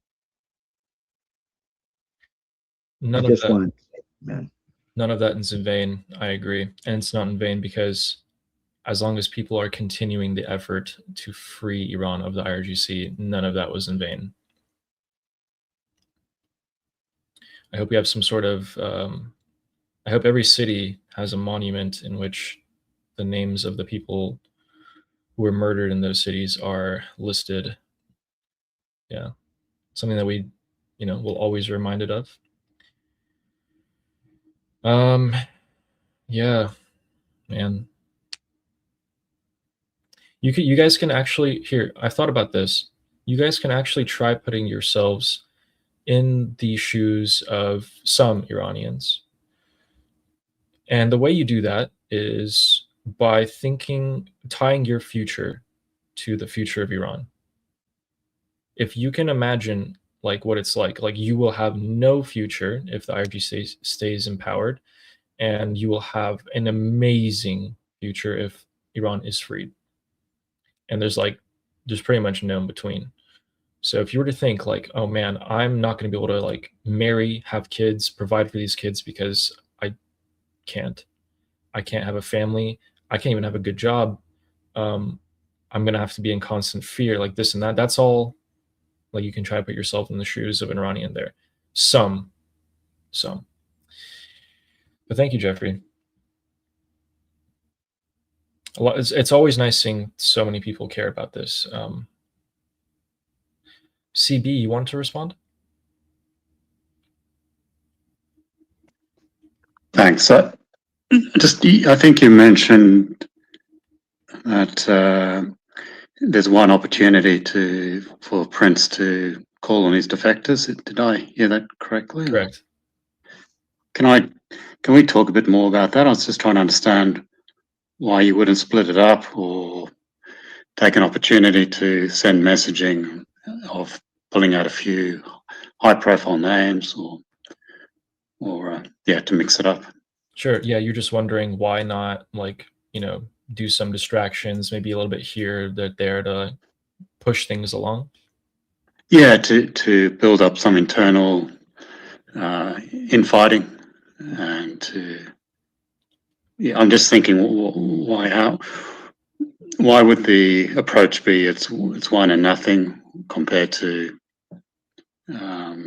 None I of just that, want to say, man. none of that is in vain. I agree, and it's not in vain because as long as people are continuing the effort to free Iran of the IRGC, none of that was in vain. I hope we have some sort of. I hope every city has a monument in which the names of the people who were murdered in those cities are listed. Yeah, something that we, will always be reminded of. Yeah, man. You guys can actually here. I thought about this. You guys can actually try putting yourselves in the shoes of some Iranians. And the way you do that is by tying your future to the future of Iran. If you can imagine like what it's like you will have no future if the IRGC stays empowered, and you will have an amazing future if Iran is freed. And there's pretty much no in between. So if you were to think like, oh man, I'm not going to be able to like marry, have kids, provide for these kids because I can't have a family, I can't even have a good job. I'm going to have to be in constant fear, like this and that. That's all. Like you can try to put yourself in the shoes of an Iranian there. Some. But thank you, Jeffrey. It's always nice seeing so many people care about this. CB, you want to respond? Thanks. I think you mentioned that there's one opportunity for Prince to call on his defectors. Did I hear that correctly? Correct. Can we talk a bit more about that? I was just trying to understand why you wouldn't split it up or take an opportunity to send messaging of pulling out a few high-profile names or to mix it up. Sure. Yeah, you're just wondering why not do some distractions, maybe a little bit here, there to push things along. Yeah, to build up some internal infighting, and I'm just thinking why would the approach be it's one and nothing compared to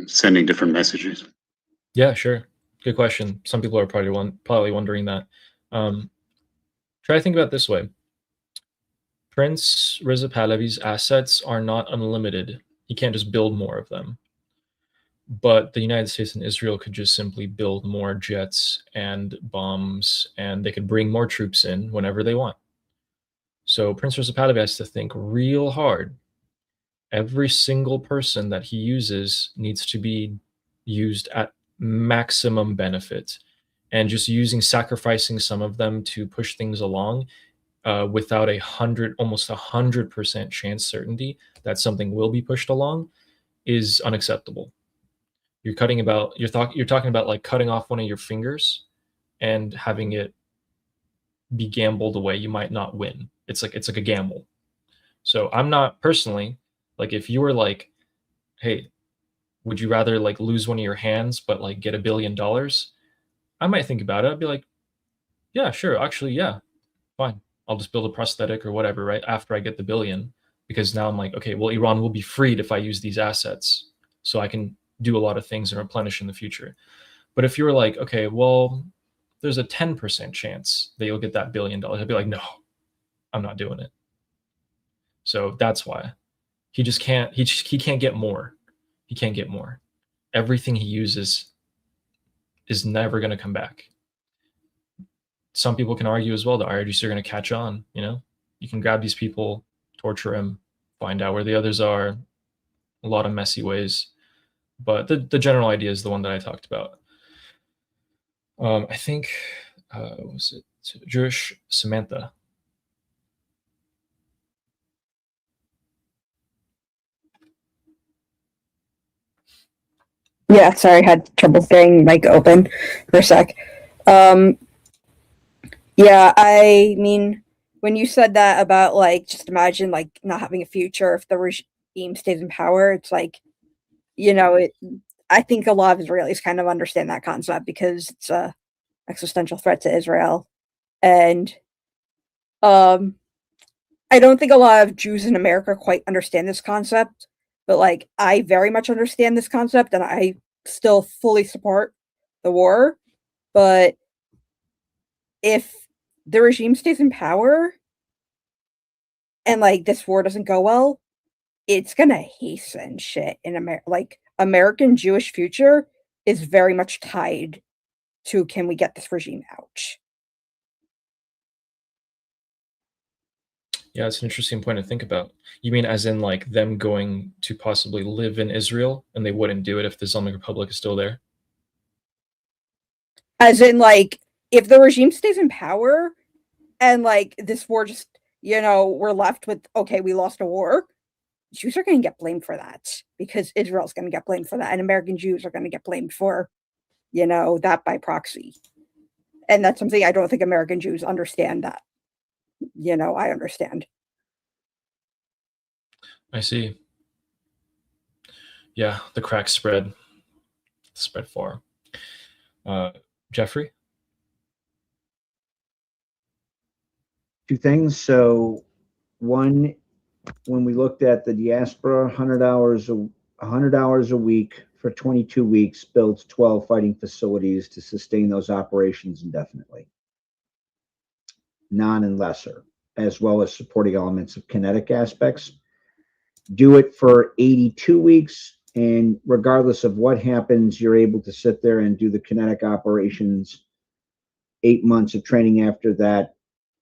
sending different messages? Yeah, sure. Good question. Some people are probably wondering that. Try to think about it this way. Prince Reza Pahlavi's assets are not unlimited. He can't just build more of them. But the United States and Israel could just simply build more jets and bombs, and they could bring more troops in whenever they want. So Prince Reza Pahlavi has to think real hard. Every single person that he uses needs to be used at maximum benefit, and just sacrificing some of them to push things along without almost 100% chance certainty that something will be pushed along is unacceptable. You're talking about like cutting off one of your fingers and having it be gambled away. You might not win. It's like a gamble. So I'm not personally, like, if you were like, hey, would you rather like lose one of your hands but like get $1 billion? I might think about it. I'd be like, yeah, sure, actually, yeah, fine. I'll just build a prosthetic or whatever, right? After I get the billion, because now I'm like, okay, well, Iran will be freed if I use these assets, so I can do a lot of things and replenish in the future. But if you were like, okay, well, there's a 10% chance that you'll get that $1 billion, I'd be like, no, I'm not doing it. So that's why he just can't. He can't get more. He can't get more. Everything he uses is never going to come back. Some people can argue as well the IRGC are going to catch on. You know, you can grab these people, torture them, find out where the others are. A lot of messy ways, but the general idea is the one that I talked about. I think was it Jewish Samantha? Yeah, sorry, had trouble getting mic open for a sec. Yeah, I mean, when you said that about like, just imagine like not having a future if the regime stays in power, it's like, you know, I think a lot of Israelis kind of understand that concept because it's a existential threat to Israel, and I don't think a lot of Jews in America quite understand this concept, but like I very much understand this concept, and I still fully support the war. But if the regime stays in power and like this war doesn't go well, it's gonna hasten shit in America. Like American Jewish future is very much tied to can we get this regime out? Yeah, it's an interesting point to think about. You mean as in like them going to possibly live in Israel and they wouldn't do it if the Islamic Republic is still there? As in like if the regime stays in power and like this war just, you know, we're left with, okay, we lost a war, Jews are going to get blamed for that because Israel's going to get blamed for that, and American Jews are going to get blamed for, you know, that by proxy. And that's something I don't think American Jews understand that, you know, I understand. I see. Yeah, the cracks spread far. Jeffrey? Two things. So one, when we looked at the diaspora, 100 hours a week for 22 weeks builds 12 fighting facilities to sustain those operations indefinitely. Non and lesser, as well as supporting elements of kinetic aspects. Do it for 82 weeks, and regardless of what happens, you're able to sit there and do the kinetic operations. 8 months of training after that,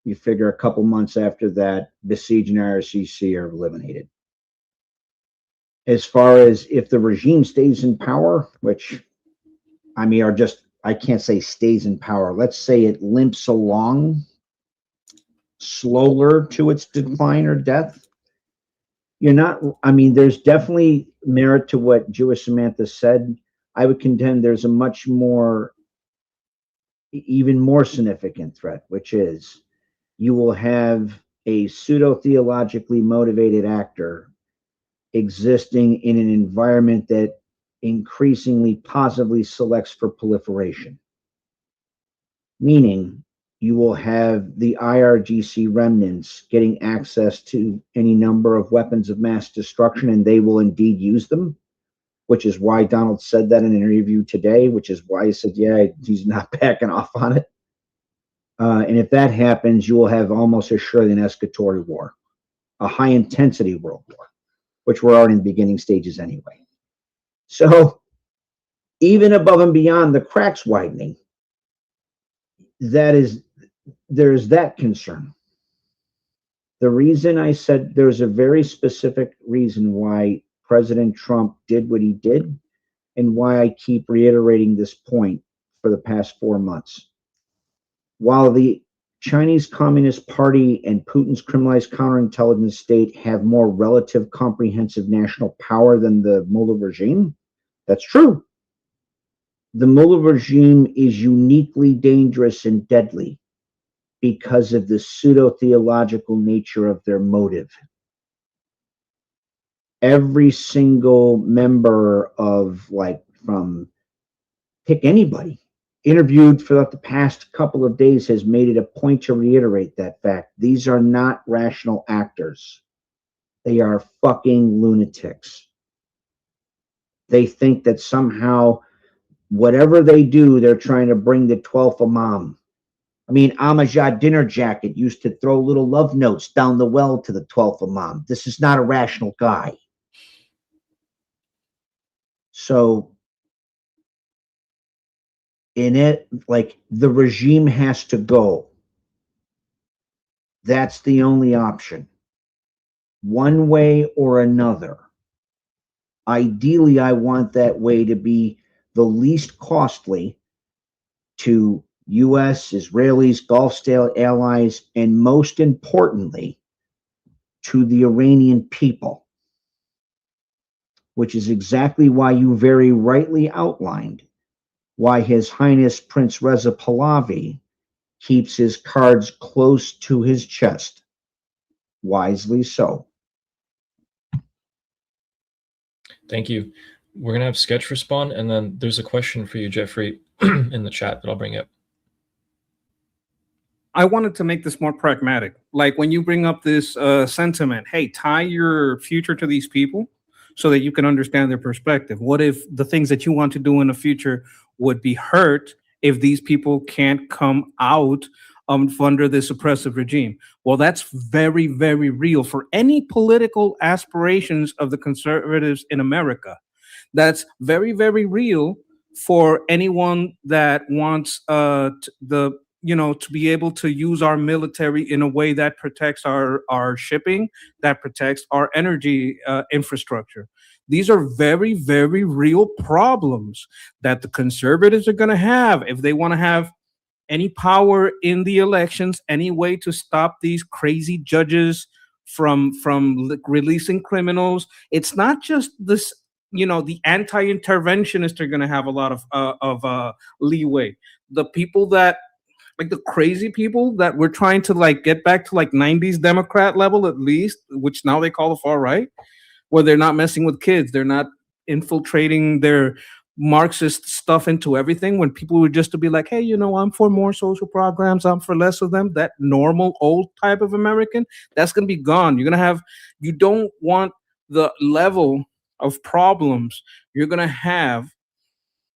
you figure a couple months after that, besiege and IRCC are eliminated. As far as if the regime stays in power, which I mean, are just, I can't say stays in power. Let's say it limps along slower to its decline or death. You're not, I mean, there's definitely merit to what Jewish Samantha said. I would contend there's a much more, even more significant threat, which is you will have a pseudo-theologically motivated actor existing in an environment that increasingly positively selects for proliferation. Meaning you will have the IRGC remnants getting access to any number of weapons of mass destruction, and they will indeed use them, which is why Donald said that in an interview today, which is why he said, yeah, he's not backing off on it. And if that happens, you will have almost assuredly an escalatory war, a high-intensity world war, which we're already in the beginning stages anyway. So even above and beyond the cracks widening, there's that concern. The reason I said there's a very specific reason why President Trump did what he did and why I keep reiterating this point for the past 4 months. While the Chinese Communist Party and Putin's criminalized counterintelligence state have more relative comprehensive national power than the Mullah regime, that's true. The Mullah regime is uniquely dangerous and deadly because of the pseudo-theological nature of their motive. every single member of, like, from pick anybody interviewed for the past couple of days has made it a point to reiterate that fact. These are not rational actors. They are fucking lunatics. They think that somehow whatever they do, they're trying to bring the 12th Imam. I mean, Ahmadjad Dinner Jacket used to throw little love notes down the well to the 12th Imam. This is not a rational guy. So in it, like, the regime has to go. That's the only option. One way or another. Ideally, I want that way to be the least costly to US, Israelis, Gulf state allies, and most importantly, to the Iranian people, which is exactly why you very rightly outlined why His Highness Prince Reza Pahlavi keeps his cards close to his chest. Wisely so. Thank you. We're going to have Sketch respond, and then there's a question for you, Jeffrey, in the chat that I'll bring up. I wanted to make this more pragmatic. Like when you bring up this sentiment, hey, tie your future to these people so that you can understand their perspective. What if the things that you want to do in the future would be hurt if these people can't come out under this oppressive regime? Well, that's very, very real for any political aspirations of the conservatives in America. That's very, very real for anyone that wants to be able to use our military in a way that protects our shipping, that protects our energy infrastructure. These are very, very real problems that the conservatives are going to have if they want to have any power in the elections, any way to stop these crazy judges from releasing criminals. It's not just this, the anti-interventionists are going to have a lot of leeway. The people that, like the crazy people that we're trying to like get back to like 90s Democrat level at least, which now they call the far right, where they're not messing with kids, they're not infiltrating their Marxist stuff into everything. When people would just to be like, hey, I'm for more social programs, I'm for less of them, that normal old type of American, that's going to be gone. You don't want the level of problems you're going to have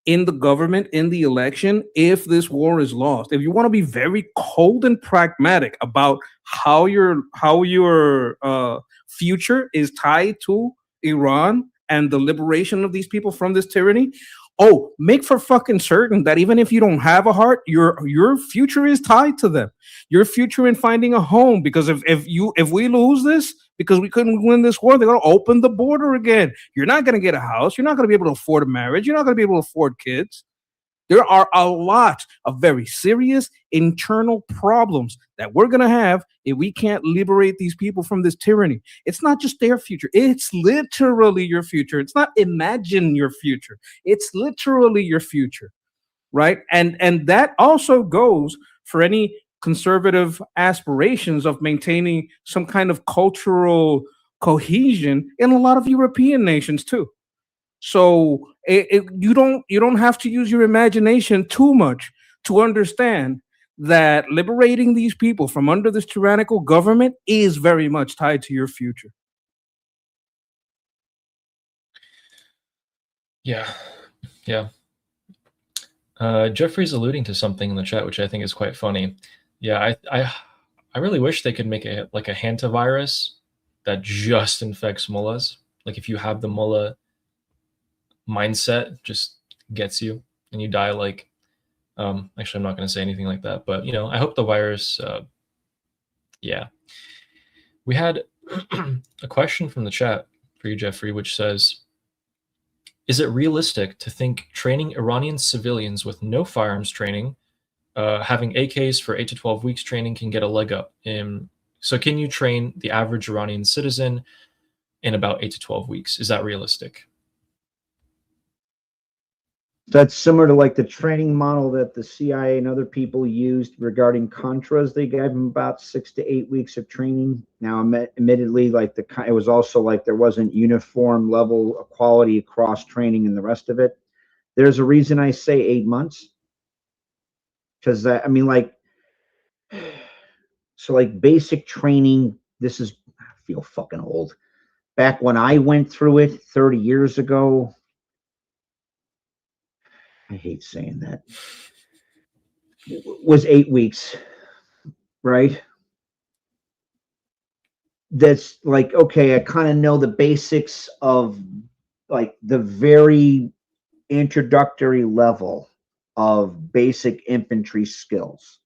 in the government, in the election, if this war is lost. If you want to be very cold and pragmatic about how your future is tied to Iran and the liberation of these people from this tyranny, make for fucking certain that even if you don't have a heart, your future is tied to them. Your future in finding a home, because if we lose this, because we couldn't win this war, they're going to open the border again. You're not going to get a house. You're not going to be able to afford a marriage. You're not going to be able to afford kids. There are a lot of very serious internal problems that we're going to have if we can't liberate these people from this tyranny. It's not just their future. It's literally your future. It's not imagine your future. It's literally your future, right? And that also goes for any conservative aspirations of maintaining some kind of cultural cohesion in a lot of European nations too. So you don't have to use your imagination too much to understand that liberating these people from under this tyrannical government is very much tied to your future. Yeah. Jeffrey's alluding to something in the chat, which I think is quite funny. Yeah, I really wish they could make a hantavirus that just infects mullahs. Like if you have the mullah mindset, just gets you and you die like actually I'm not going to say anything like that, but I hope the virus yeah. We had a question from the chat for you, Jeffrey, which says, is it realistic to think training Iranian civilians with no firearms training, having AKs for 8 to 12 weeks training, can get a leg up? So can you train the average Iranian citizen in about 8 to 12 weeks? Is that realistic? That's similar to like the training model that the CIA and other people used regarding Contras. They gave them about 6 to 8 weeks of training. Now, admittedly, like it was also like there wasn't uniform level of quality across training and the rest of it. There's a reason I say 8 months, because I mean, like, so like basic training. This is, I feel fucking old. Back when I went through it 30 years ago. I hate saying that. Was 8 weeks, right? That's like, okay, I kind of know the basics of like the very introductory level of basic infantry skills.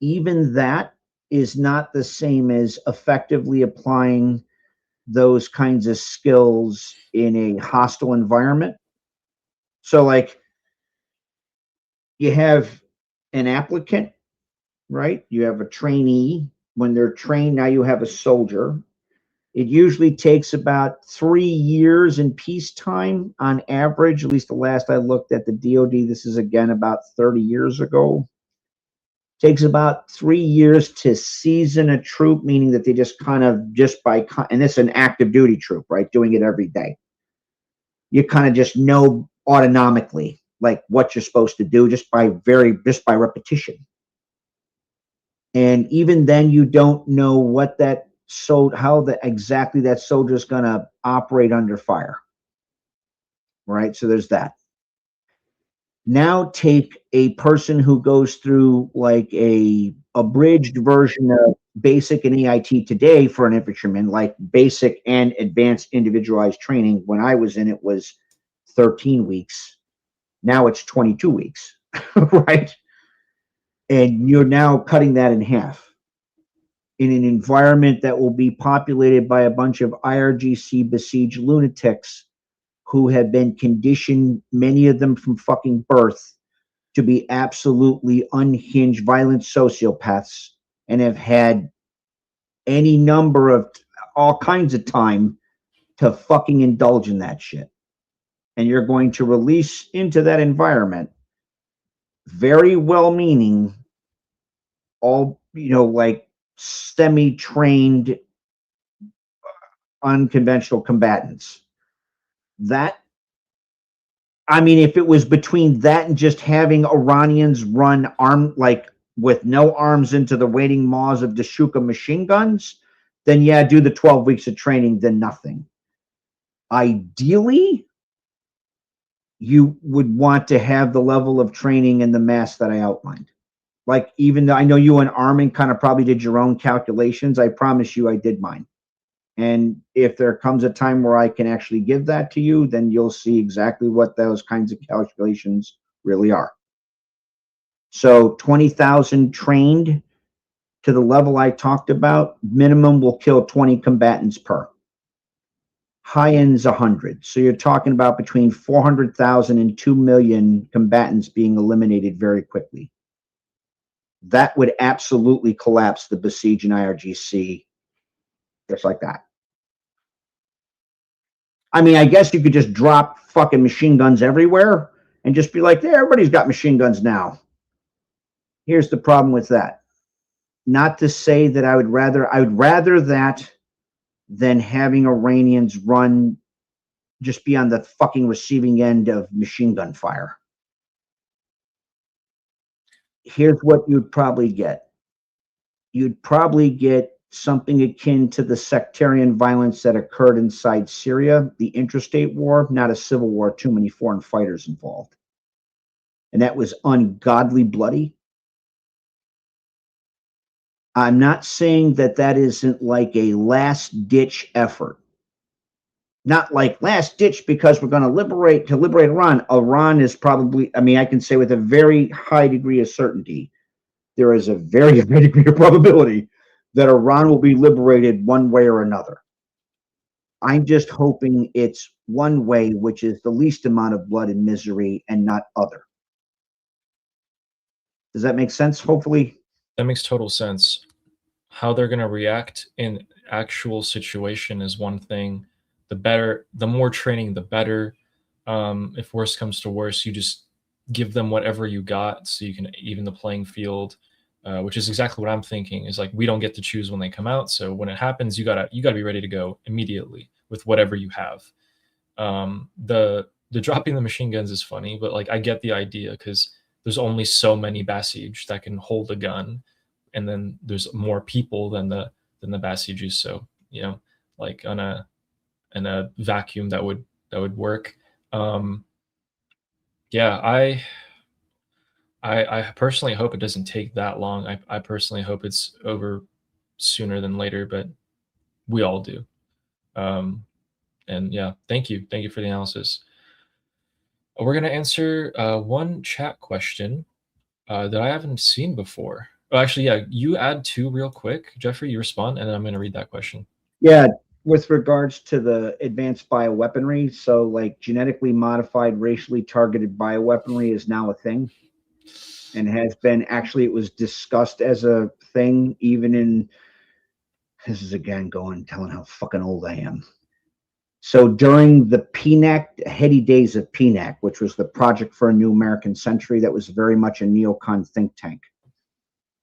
Even that is not the same as effectively applying those kinds of skills in a hostile environment. So like you have an applicant, right? You have a trainee. When they're trained, now you have a soldier. It usually takes about 3 years in peacetime on average, at least the last I looked at the DoD. This is again about 30 years ago. Takes about 3 years to season a troop, meaning that they just kind of and it's an active duty troop, right? Doing it every day. You kind of just know autonomically like what you're supposed to do just by repetition. And even then, you don't know what exactly that soldier is going to operate under fire. Right? So there's that. Now take a person who goes through like a abridged version of basic and AIT today for an infantryman, like basic and advanced individualized training. When I was in it was 13 weeks. Now it's 22 weeks, right? And you're now cutting that in half in an environment that will be populated by a bunch of IRGC besieged lunatics who have been conditioned, many of them from fucking birth, to be absolutely unhinged, violent sociopaths and have had any number of all kinds of time to fucking indulge in that shit. And you're going to release into that environment very well-meaning, all, like semi-trained unconventional combatants. That, I mean, if it was between that and just having Iranians run armed, like with no arms into the waiting maws of Dashuka machine guns, then yeah, do the 12 weeks of training, then nothing. Ideally, you would want to have the level of training and the mass that I outlined. Like, even though I know you and Armin kind of probably did your own calculations, I promise you I did mine. And if there comes a time where I can actually give that to you, then you'll see exactly what those kinds of calculations really are. So 20,000 trained to the level I talked about, minimum will kill 20 combatants per. High end's 100. So you're talking about between 400,000 and 2 million combatants being eliminated very quickly. That would absolutely collapse the besieging IRGC just like that. I mean, I guess you could just drop fucking machine guns everywhere and just be like, yeah, everybody's got machine guns now. Here's the problem with that. Not to say that I would rather that than having Iranians just be on the fucking receiving end of machine gun fire. Here's what you'd probably get. You'd probably get something akin to the sectarian violence that occurred inside Syria, the interstate war, not a civil war, too many foreign fighters involved. And that was ungodly bloody. I'm not saying that that isn't like a last-ditch effort. Not like last ditch because we're going to liberate Iran. Iran is probably, I mean, I can say with a very high degree of certainty, there is a very high degree of probability that Iran will be liberated one way or another. I'm just hoping it's one way, which is the least amount of blood and misery, and not other. Does that make sense? Hopefully. That makes total sense. How they're going to react in actual situation is one thing. The more training, the better. If worse comes to worse, you just give them whatever you got so you can even the playing field, which is exactly what I'm thinking. Is like we don't get to choose when they come out, so when it happens, you gotta be ready to go immediately with whatever you have. The dropping the machine guns is funny, but like I get the idea because there's only so many Basij that can hold a gun, and then there's more people than the Basijs. So like in a vacuum that would work. Yeah, I personally hope it doesn't take that long. I personally hope it's over sooner than later, but we all do. And yeah, thank you for the analysis. We're gonna answer one chat question that I haven't seen before. Oh, actually, yeah, you add two real quick, Jeffrey. You respond, and then I'm gonna read that question. Yeah, with regards to the advanced bioweaponry, so like genetically modified, racially targeted bioweaponry is now a thing, and has been actually. It was discussed as a thing even in. This is again telling how fucking old I am. So during the PNAC, heady days of PNAC, which was the Project for a New American Century, that was very much a neocon think tank.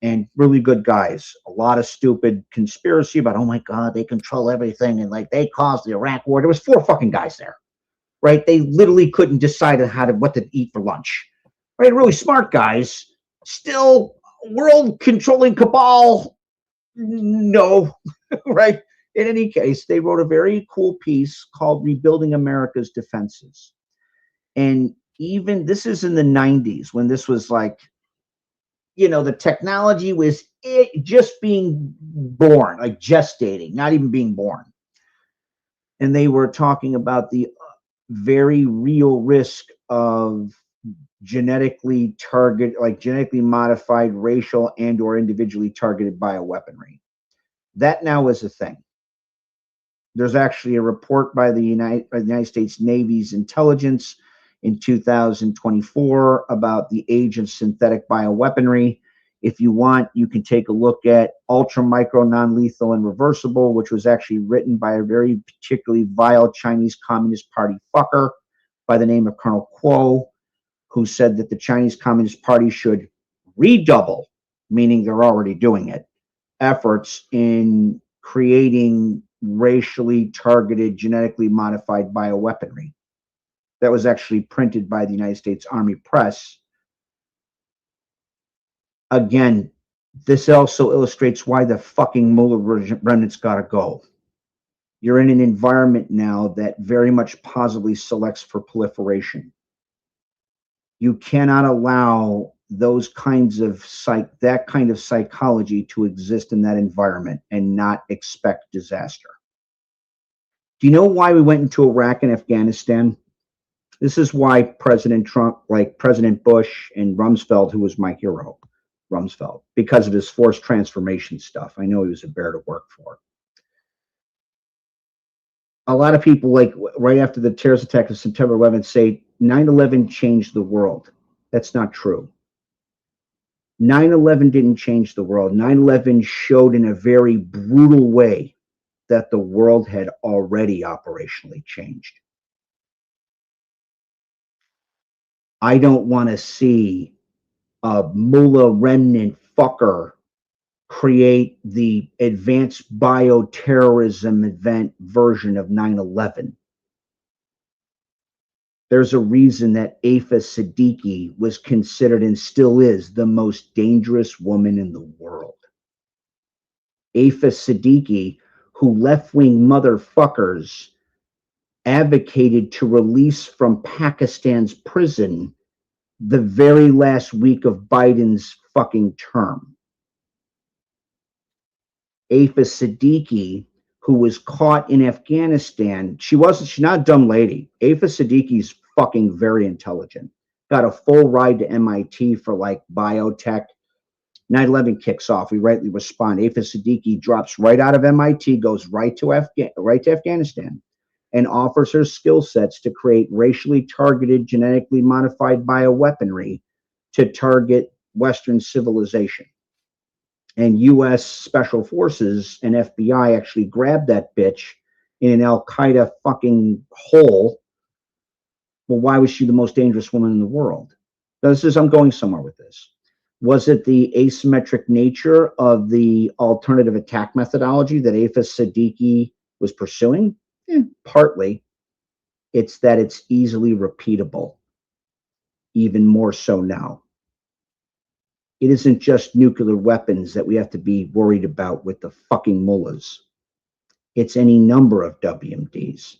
And really good guys. A lot of stupid conspiracy about, oh my God, they control everything, and like they caused the Iraq war. There was 4 fucking guys there, right? They literally couldn't decide what to eat for lunch, right? Really smart guys. Still, world controlling cabal. No, right? In any case, they wrote a very cool piece called Rebuilding America's Defenses. And even this is in the 90s when this was like, the technology was just being born, like gestating, not even being born. And they were talking about the very real risk of genetically modified racial and or individually targeted bioweaponry. That now is a thing. There's actually a report by the United States Navy's intelligence in 2024 about the age of synthetic bioweaponry. If you want, you can take a look at Ultra Micro Non-Lethal and Reversible, which was actually written by a very particularly vile Chinese Communist Party fucker by the name of Colonel Kuo, who said that the Chinese Communist Party should redouble, meaning they're already doing it, efforts in creating racially targeted, genetically modified bioweaponry. That was actually printed by the United States Army Press. Again, this also illustrates why the fucking Mullah remnant's gotta go. You're in an environment now that very much positively selects for proliferation. You cannot allow those kinds of that kind of psychology to exist in that environment and not expect disaster. Do you know why we went into Iraq and Afghanistan? This is why President Trump, like President Bush and Rumsfeld, who was my hero, Rumsfeld, because of his forced transformation stuff. I know he was a bear to work for. A lot of people, like right after the terrorist attack of September 11th, say 9/11 changed the world. That's not true. 9/11 didn't change the world. 9/11 showed in a very brutal way that the world had already operationally changed. I don't want to see a Mullah remnant fucker create the advanced bioterrorism event version of 9/11. There's a reason that Afa Siddiqui was considered and still is the most dangerous woman in the world. Afa Siddiqui, who left-wing motherfuckers advocated to release from Pakistan's prison the very last week of Biden's fucking term. Afa Siddiqui, who was caught in Afghanistan, she's not a dumb lady. Afa Siddiqui's fucking very intelligent. Got a full ride to MIT for like biotech. 9/11 kicks off. We rightly respond. Afa Siddiqui drops right out of MIT, goes right to Afghanistan, and offers her skill sets to create racially targeted, genetically modified bioweaponry to target Western civilization. And U.S. Special Forces and FBI actually grabbed that bitch in an Al-Qaeda fucking hole Well, why was she the most dangerous woman in the world? Now, I'm going somewhere with this. Was it the asymmetric nature of the alternative attack methodology that Hafez Siddiqui was pursuing? Partly. It's that it's easily repeatable, even more so now. It isn't just nuclear weapons that we have to be worried about with the fucking mullahs. It's any number of WMDs,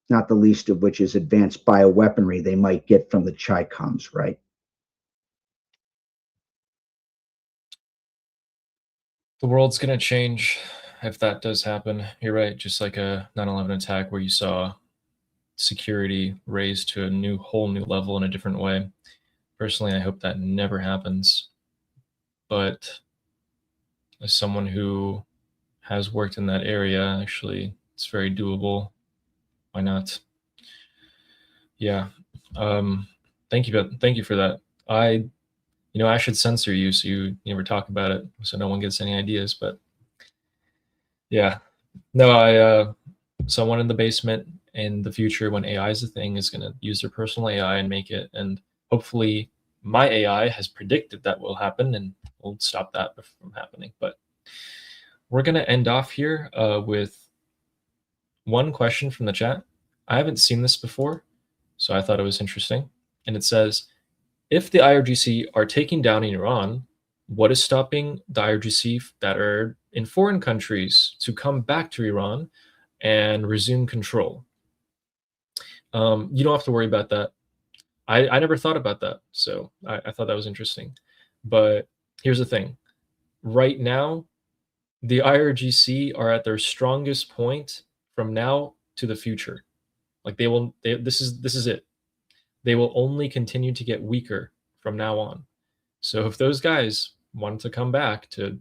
not the least of which is advanced bioweaponry they might get from the Chi-Coms, right? The world's going to change if that does happen. You're right. Just like a 9/11 attack where you saw security raised to a whole new level in a different way. Personally, I hope that never happens. But as someone who has worked in that area, actually, it's very doable. Why not? Yeah. Thank you for that. I should censor you so you never talk about it, so no one gets any ideas. But yeah, no, someone in the basement in the future, when AI is a thing, is going to use their personal AI and make it. And hopefully, my AI has predicted that will happen, and will stop that from happening. But we're going to end off here with one question from the chat. I haven't seen this before, so I thought it was interesting. And it says, if the IRGC are taking down Iran, what is stopping the IRGC that are in foreign countries to come back to Iran and resume control? You don't have to worry about that. I never thought about that, so I thought that was interesting. But here's the thing. Right now, the IRGC are at their strongest point from now to the future. Like this is it. They will only continue to get weaker from now on. So if those guys wanted to come back to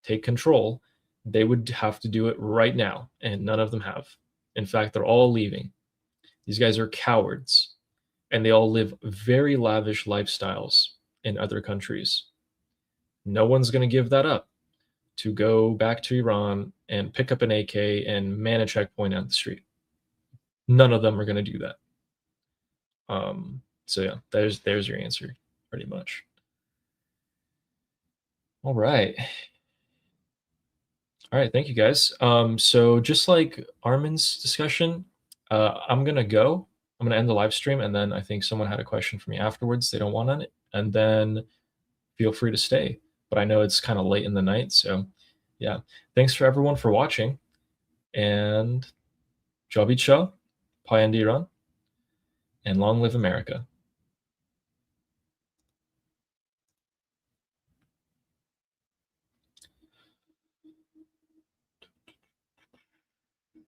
take control, they would have to do it right now, and none of them have. In fact, they're all leaving. These guys are cowards, and they all live very lavish lifestyles in other countries. No one's going to give that up to go back to Iran and pick up an AK and man a checkpoint out the street. None of them are going to do that. So yeah, there's your answer, pretty much. All right. All right, thank you guys. So just like Armin's discussion, I'm gonna go. I'm gonna end the live stream, and then I think someone had a question for me afterwards. They don't want on it, and then feel free to stay. But I know it's kind of late in the night, so yeah. Thanks for everyone for watching, and Javi Cha, Payan Iran, and long live America.